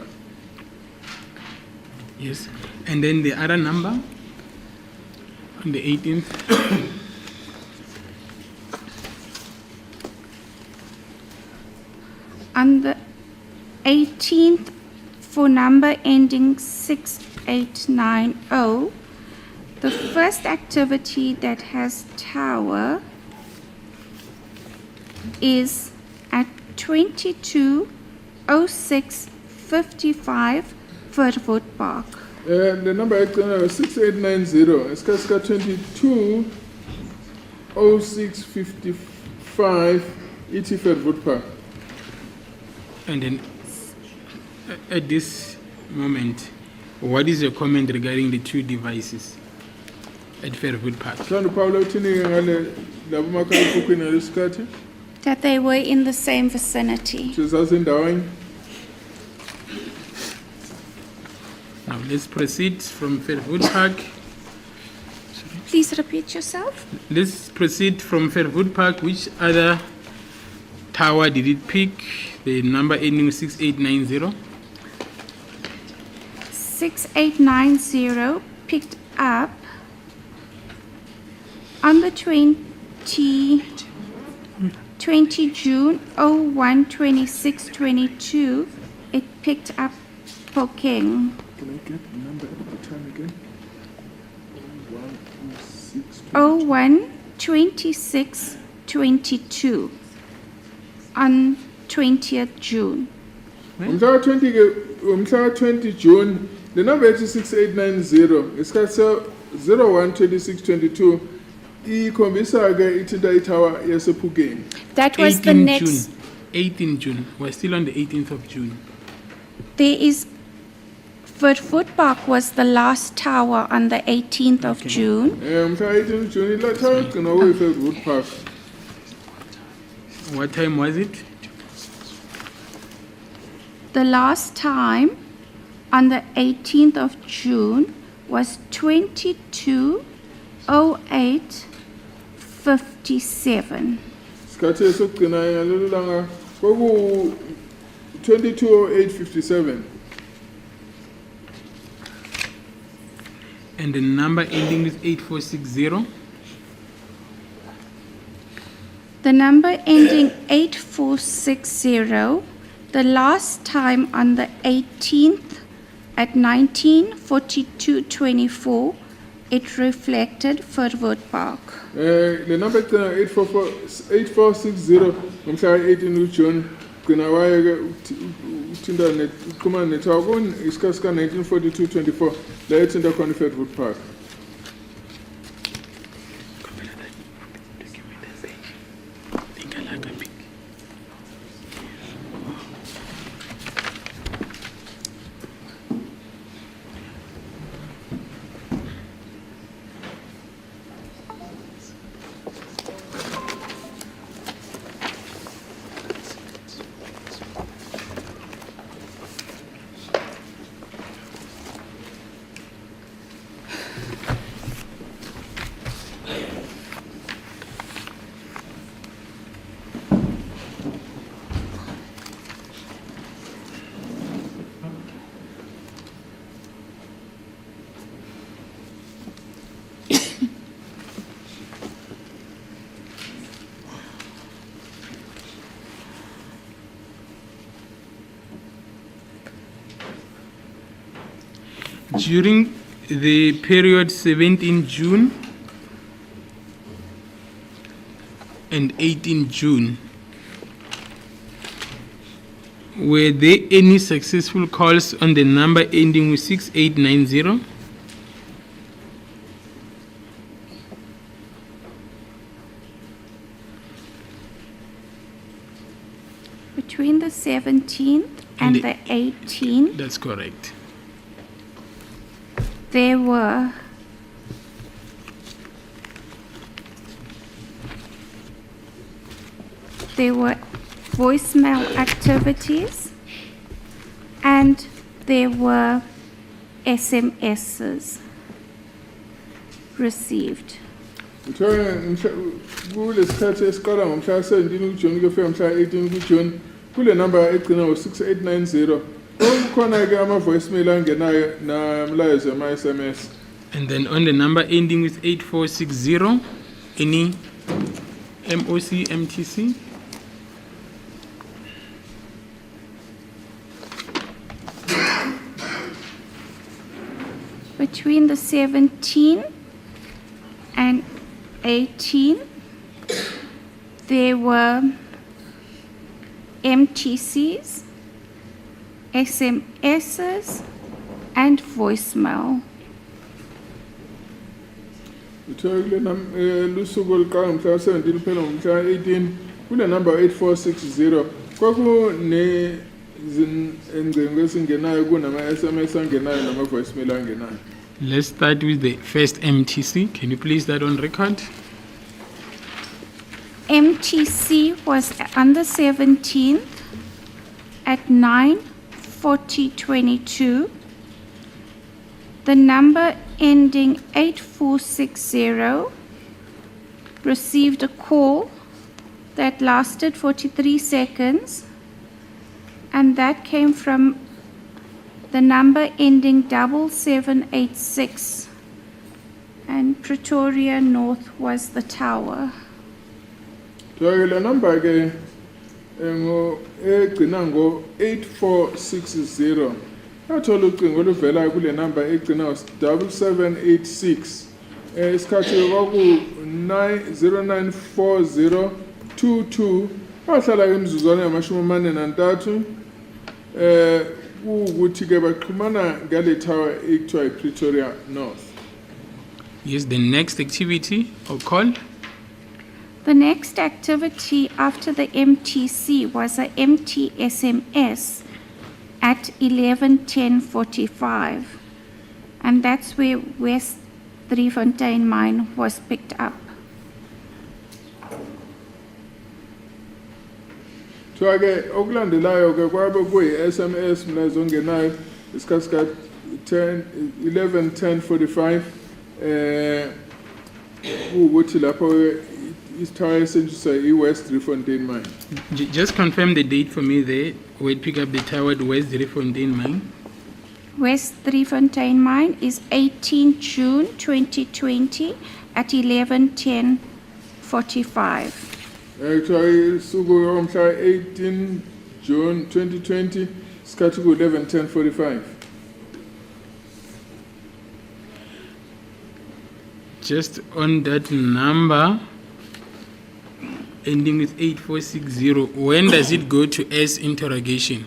Yes. And then the other number on the 18th. On the 18th, for number ending 6890, the first activity that has tower is at 22:06:55, Furwood Park. The number is 6890. It's 22:06:55 it's Fairwood Park. And then at this moment, what is your comment regarding the two devices at Fairwood Park? Mhlawumbe Paula uthini ngale labo makhalekhukhwini ngalesikhathi That they were in the same vicinity. sizazindaweni. Now let's proceed from Fairwood Park. Please repeat yourself. Let's proceed from Fairwood Park. Which other tower did it pick? The number ending with 6890. 6890 picked up on the 20 June 01:26:22. It picked up Pokeng. Can I get the number at the time again? 01:26:22 on 20th June. Umhla 20 June The number 86890 isikhathi 012622 ikhombisa ke ithinta itower yasephukeni. That was the 18 next. June. 18 June. We're still on the 18th of June. There is, Foot Park was the last tower on the 18th of June. Mhla 18 June la tower igcina kuyi-Fairwood Park. What time was it? The last time on the 18th of June was 22:08:57. Isikhathi esokugcina ngalelo langa kwaku 22:08:57. And the number ending with 8460. The number ending 8460, the last time on the 18th at 19:42:24, it reflected Fairwood Park. Le number igcina 8460 ngomhla 18 June igcina waye ke uthinta uxhumana netower kun isikhathi ka 1942-24 la ethinta khona iFairwood Park. During the period 17 June and 18 June, were there any successful calls on the number ending with 6890? Between the 17th and And the 18th, That's correct. there were voicemail activities and there were SMSs received. Kule sikhathi esiqala ngomhla 17 June kufika mhla 18 June kule number egcina ngo6890 kukhona ke ama voicemail angenayo namlayezo ama SMS. And then on the number ending with 8460, any MOC, MTC? Between the 17 and 18, there were MTCs, SMSs, and voicemail. Kule lusuku oluqala ngomhla 17 kuphela ngomhla 18 kule number 8460 kwakune ingcingo esingenayo kunama SMS angenayo nama voicemail angenayo. Let's start with the first MTC. Can you place that on record? MTC was on the 17th at 9:40:22. The number ending 8460 received a call that lasted 43 seconds, and that came from the number ending 7786, and Pretoria North was the tower. Le number ke egcina ngo 8460 athola ucingo oluvela kule number egcina 7786 isikhathi kwaku 094022 wahlala ke imizuzwana yamashumi amane nantathu ukuthi ke baxhumana ngale tower ekuthiwa iPretoria North. Yes, the next activity or call. The next activity after the MTC was a MTSMS at 11:10:45, and that's where West Driefontein mine was picked up. So ke okulandelayo ke kwabe kuyi SMS mina zongenayo isikhathi ka 11:10:45 ukuthi lapho isitower esentshiswa iWest Driefontein mine. Just confirm the date for me there, where it pick up the tower at West Driefontein mine. West Driefontein mine is 18 June 2020 at 11:10:45. Actually suku yomhla 18 June 2020 isikhathi ku 11:10:45. Just on that number ending with 8460, when does it go to S interrogation?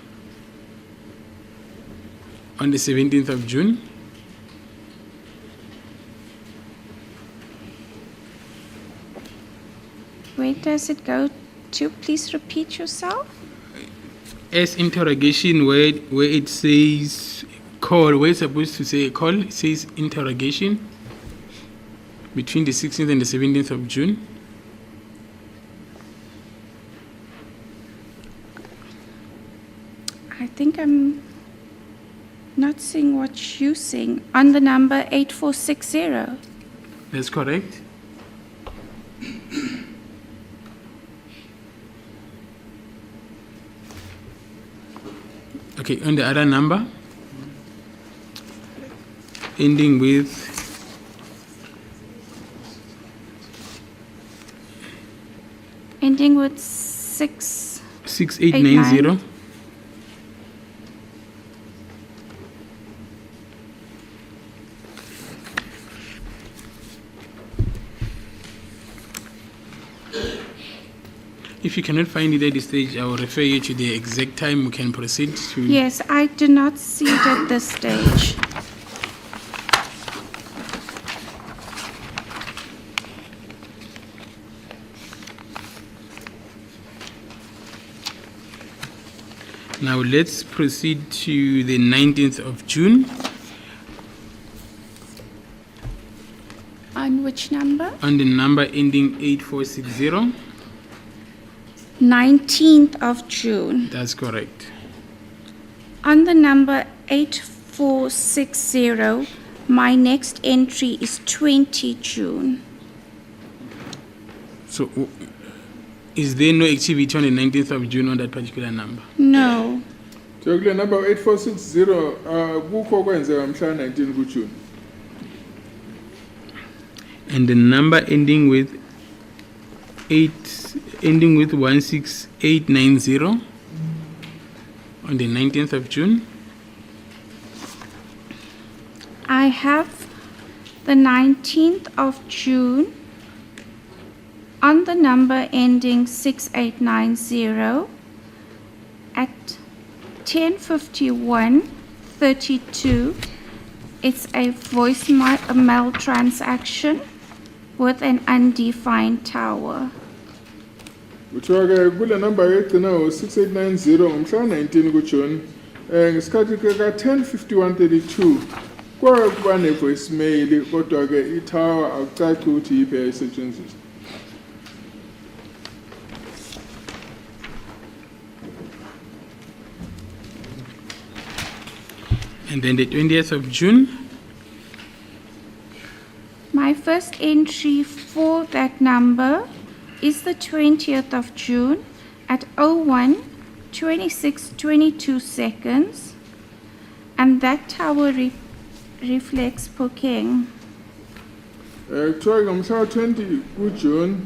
On the 17th of June? Where does it go to? Please repeat yourself. S interrogation, where it says call, where it's supposed to say call, it says interrogation between the 16th and the 17th of June. I think I'm not seeing what you're seeing on the number 8460. That's correct. Okay, on the other number, ending with Ending with 6. 6890. If you cannot find it at this stage, I will refer you to the exact time. We can proceed to. Yes, I do not see it at this stage. Now let's proceed to the 19th of June. On which number? On the number ending 8460. 19th of June. That's correct. On the number 8460, my next entry is 20 June. So, is there no activity on the 19th of June on that particular number? No. So kule number 8460 kukho kwenzeka mhla 19 kuJune. And the number ending with 16890 on the 19th of June. I have the 19th of June on the number ending 6890 at 10:51:32. It's a voicemail transaction with an undefined tower. Kuthiwa ke kule number egcina ngo6890 ngomhla 19 kuJune ngesikhathi ke ka 10:51:32 kwakuba ne voicemail kodwa ke itower akucaci ukuthi yiphi ayisetshenziswa. And then the 20th of June. My first entry for that number is the 20th of June at 01:26:22 seconds, and that tower reflects Pokeng. Kuthiwa ngomhla 20 kuJune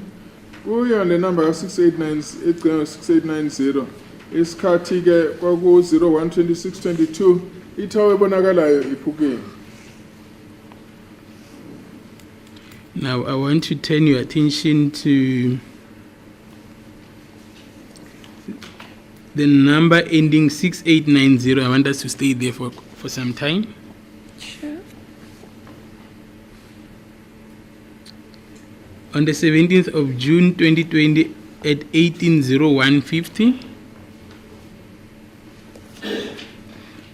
kuyo le number ka 689 egcina ngo6890 isikhathi ke kwaku 01:26:22 itower ebonakalayo iphukile. Now I want to turn your attention to the number ending 6890. I want us to stay there for some time. Sure. On the 17th of June 2020 at 180150.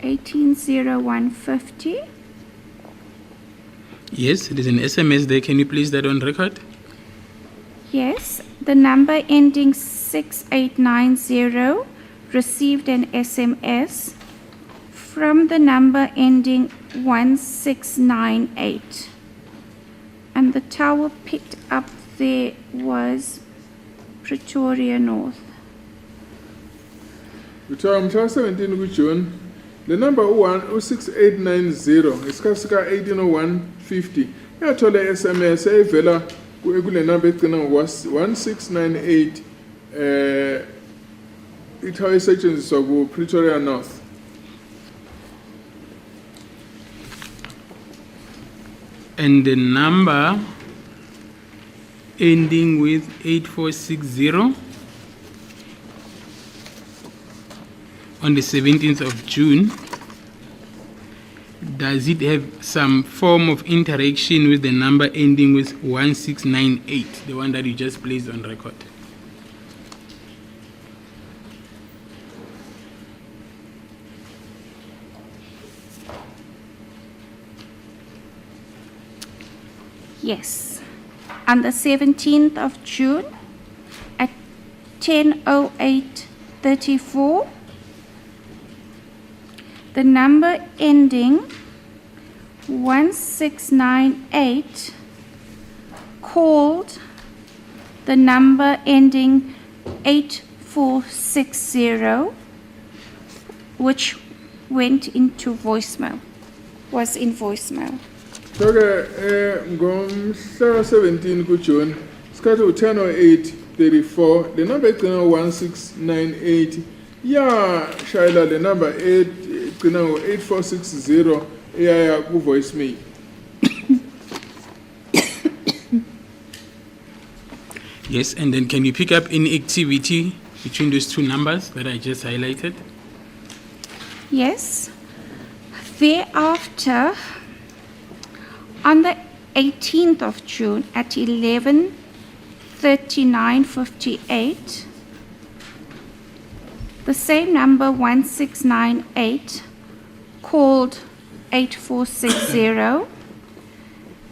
180150. Yes, there's an SMS there. Can you place that on record? Yes, the number ending 6890 received an SMS from the number ending 1698. And the tower picked up there was Pretoria North. Kuthiwa mhla 17 kuJune le number u6890 isikhathi sika 180150 yathola SMS evela kule number egcina ngo1698 ithawa isetshenziswa ku Pretoria North. And the number ending with 8460 on the 17th of June, does it have some form of interaction with the number ending with 1698, the one that you just placed on record? Yes. On the 17th of June at 10:08:34, the number ending 1698 called the number ending 8460, which went into voicemail, was in voicemail. So ngomhla 17 kuJune isikhathi u10:08:34 le number egcina 1698 yashayela le number egcina ngo8460 eyaya ku voicemail. Yes, and then can you pick up any activity between those two numbers that I just highlighted? Yes. Thereafter, on the 18th of June at 11:39:58, the same number 1698 called 8460.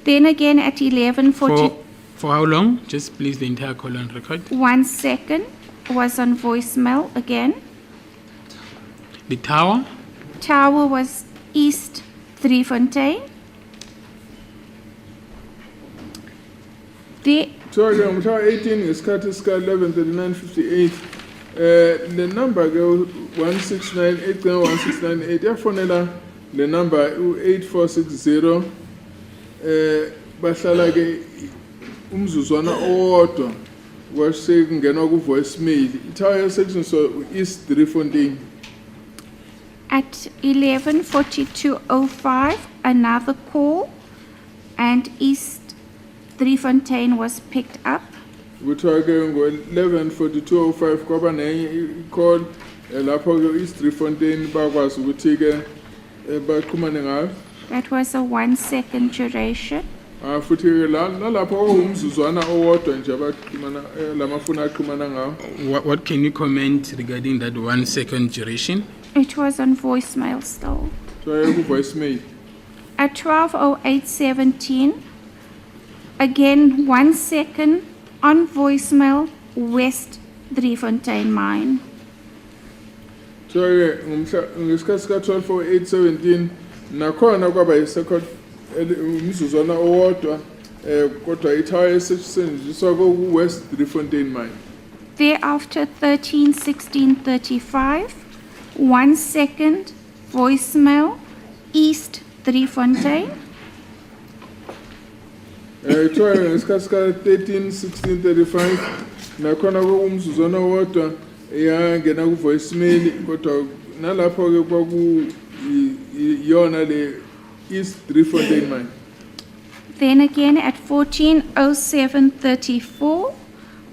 Then again at 11:40. For how long? Just please the entire call on record. 1 second was on voicemail again. The tower? Tower was East Driefontein. So mhla 18 ngesikhathi sika 11:39:58 le number ke 1698 egcina 1698 yafonela le number u8460 bahlala ke umzuzwana owodwa kwase kungenwa ku voicemail ithawa section so East Driefontein. At 11:42:05, another call, and East Driefontein was picked up. Kuthiwa ke ngo11:42:05 kwaba nenye call lapho ke East Driefontein bakwazi ukuthi ke baqhumane ngayo. That was a 1 second duration. Futhi ke lapho umzuzwana owodwa nje abaqhumana lamafuna aqhumana ngawo. What can you comment regarding that 1 second duration? It was on voicemail still. So ku voicemail. At 12:08:17, again 1 second on voicemail, West Driefontein mine. So ngesikhathi sika 12:08:17 nakhona kwaba isecond umzuzwana owodwa kodwa ithawa esetshenziswa ku West Driefontein mine. Thereafter 13:16:35, 1 second voicemail, East Driefontein. Ithawa ngesikhathi sika 13:16:35 nakhona umzuzwana owodwa yangena ku voicemail kodwa nalapho ke kwaku yona le East Driefontein mine. Then again at 14:07:34,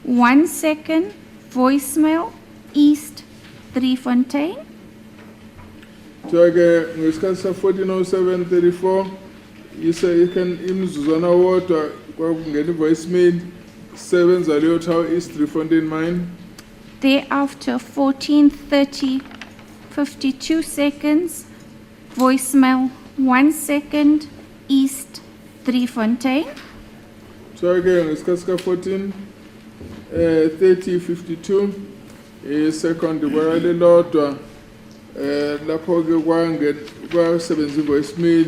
1 second voicemail, East Driefontein. Ke ngesikhathi sa 14:07:34 ikan imzuzwana wodwa kwakungena voicemail sebenza leyo tower East Driefontein mine. Thereafter, 14:30, 52 seconds, voicemail, 1 second, East Driefontein. Ke ngesikhathi ka 14:30:52 second kwale lodwa lapho ke kwasebenza voicemail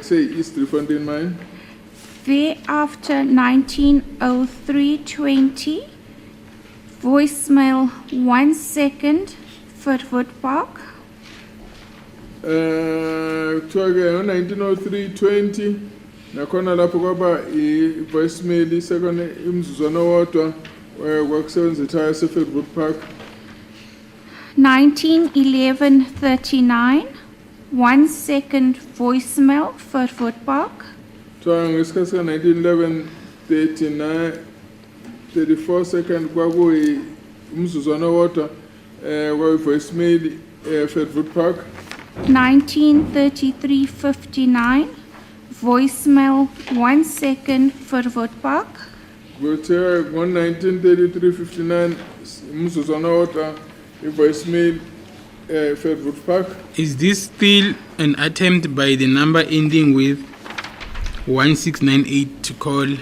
say East Driefontein mine. Thereafter, 19:03:20, voicemail, 1 second, Furwood Park. Kuthiwa ke ngo-19:03:20 nakhona lapho kwaba i-voicemail second imzuzwana wodwa kwakusebenza ithaya eFedwood Park. 19:11:39, 1 second, voicemail, Furwood Park. Kuthiwa ngesikhathi sika 19:11:34 second kwakuyi umzuzwana wodwa kwayi-voicemail Fedwood Park. 19:33:59, voicemail, 1 second, Furwood Park. Kuthiwa ngo-19:33:59 umzuzwana wodwa i-voicemail Fedwood Park. Is this still an attempt by the number ending with 1698 to call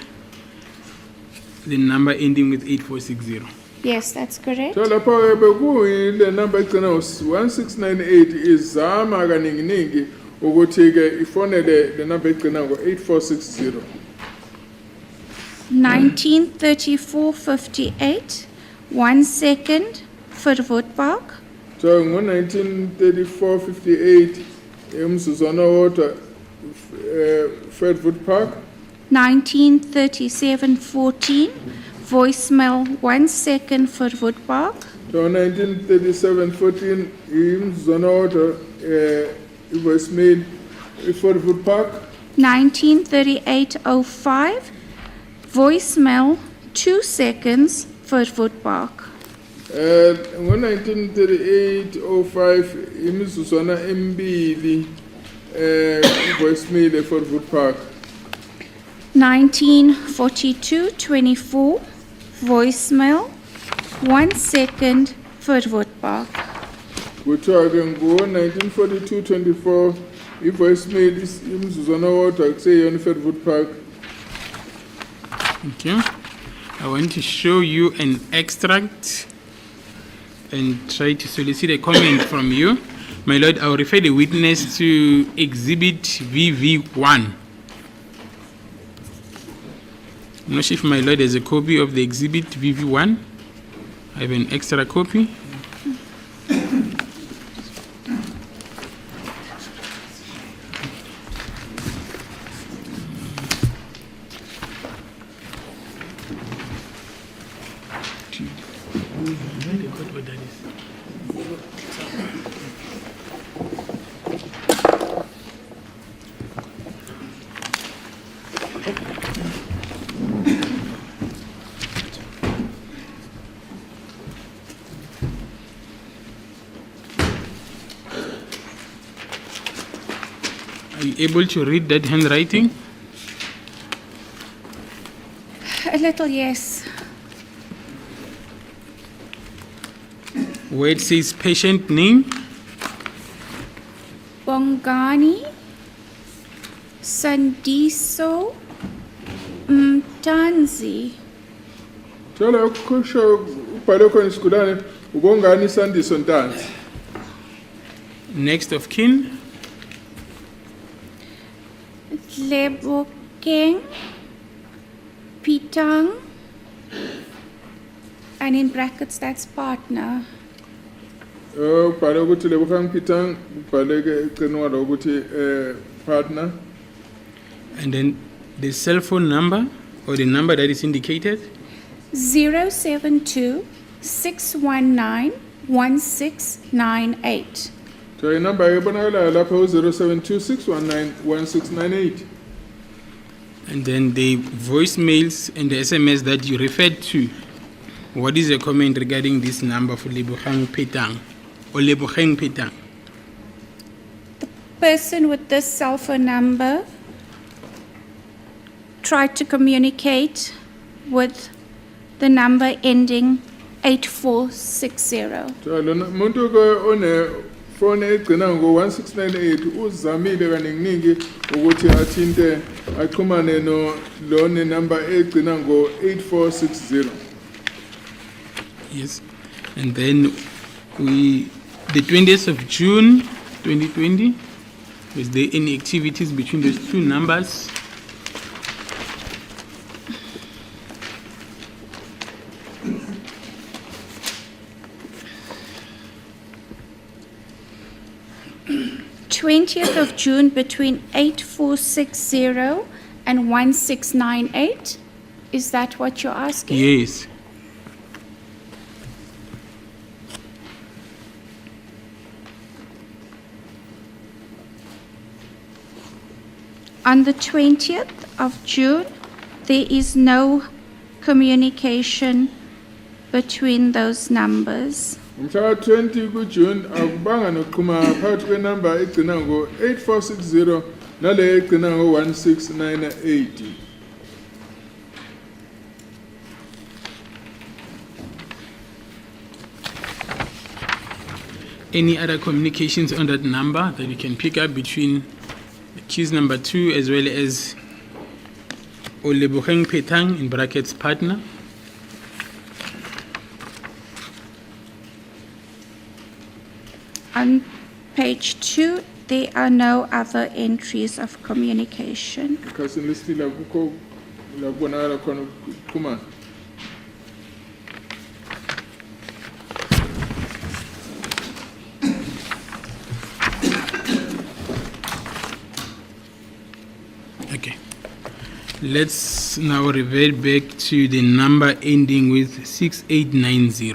the number ending with 8460? Yes, that's correct. So lapho bekuyile number egcina 1698 izama kaningi ukuthi ke ifonele le number egcina ngo-8460. 19:34:58, 1 second, Furwood Park. So ngo-19:34:58 umzuzwana wodwa Fedwood Park. 19:37:14, voicemail, 1 second, Furwood Park. So 19:37:14 umzuzwana wodwa i-voicemail Fedwood Park. 19:38:05, voicemail, 2 seconds, Furwood Park. Ngo-1938:05 imizuzwana emibili i-voicemail eFedwood Park. 19:42:24, voicemail, 1 second, Furwood Park. Kuthiwa ke ngo-1942:24 i-voicemail imizuzwana wodwa kuseyona iFedwood Park. Thank you. I want to show you an extract and try to solicit a comment from you. My Lord, I will refer the witness to Exhibit VV1. I'm not sure if my Lord has a copy of the Exhibit VV1. I have an extra copy. Are you able to read that handwriting? A little, yes. Where it says patient name, Bongani Sandiso Mtanzi. Tshela kusho ubhale khona isigulane ubongani Sandiso Ntanzi. next of kin, Lebokeng Pitang, and in brackets that's partner. Ubhale ukuthi Lebogang Pitang ubhale ke ecinwa lo ukuthi partner. and then the cell phone number or the number that is indicated. 072 619 1698. So inamba ebonakala lapha u-072-619-1698. And then the voicemails and the SMS that you referred to. What is your comment regarding this number for Lebogang Petang? Oleboheng Petang. Person with this cell phone number tried to communicate with the number ending 8460. Lona umuntu ke one phone egcina ngo1698 uzamile kaningi ukuthi athinte axhumane no lone number egcina ngo8460. Yes. And then the 20th of June 2020, was there any activities between those two numbers? Of June between 8460 and 1698. Is that what you're asking? Yes. On the 20th of June, there is no communication between those numbers. Umhla 20 kuJune akubanga nokuxhuma phakathi kwenumber egcina ngo8460 nale egcina ngo1698. Any other communications on that number that you can pick up between accused number 2 as well as Oleboheng Petang in brackets partner? On page 2, there are no other entries of communication. Kasi listila kukho la kubonakala khona ukuxhumana. Okay. Let's now revert back to the number ending with 6890.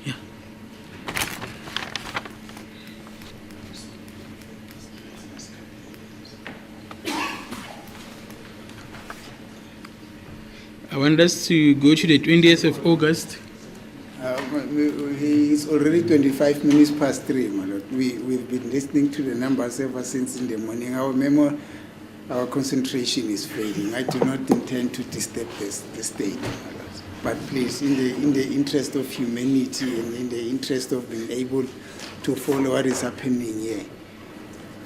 Yeah. I want us to go to the 20th of August. It's already 25 minutes past 3, my lord. We've been listening to the numbers ever since in the morning. Our memory, our concentration is failing. I do not intend to disturb the state, my lord. But please, in the interest of humanity and in the interest of being able to follow what is happening here,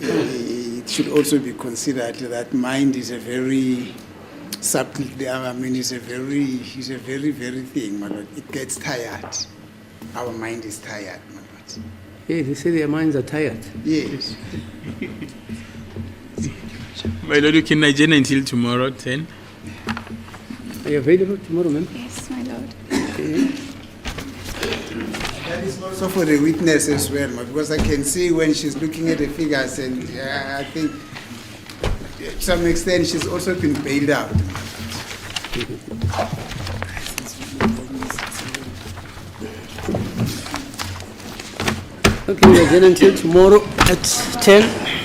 it should also be considered that mind is a very subtle, I mean, it's a very thing, my lord. It gets tired. Our mind is tired, my lord. Yes, they say their minds are tired. Yes. My lord, you can adjourn until tomorrow 10. Are you available tomorrow, ma'am? Yes, my lord. That is also for the witness as well, ma, because I can see when she's looking at the figures, and I think to some extent she's also been bailed out. Okay, we're adjourned until tomorrow at 10.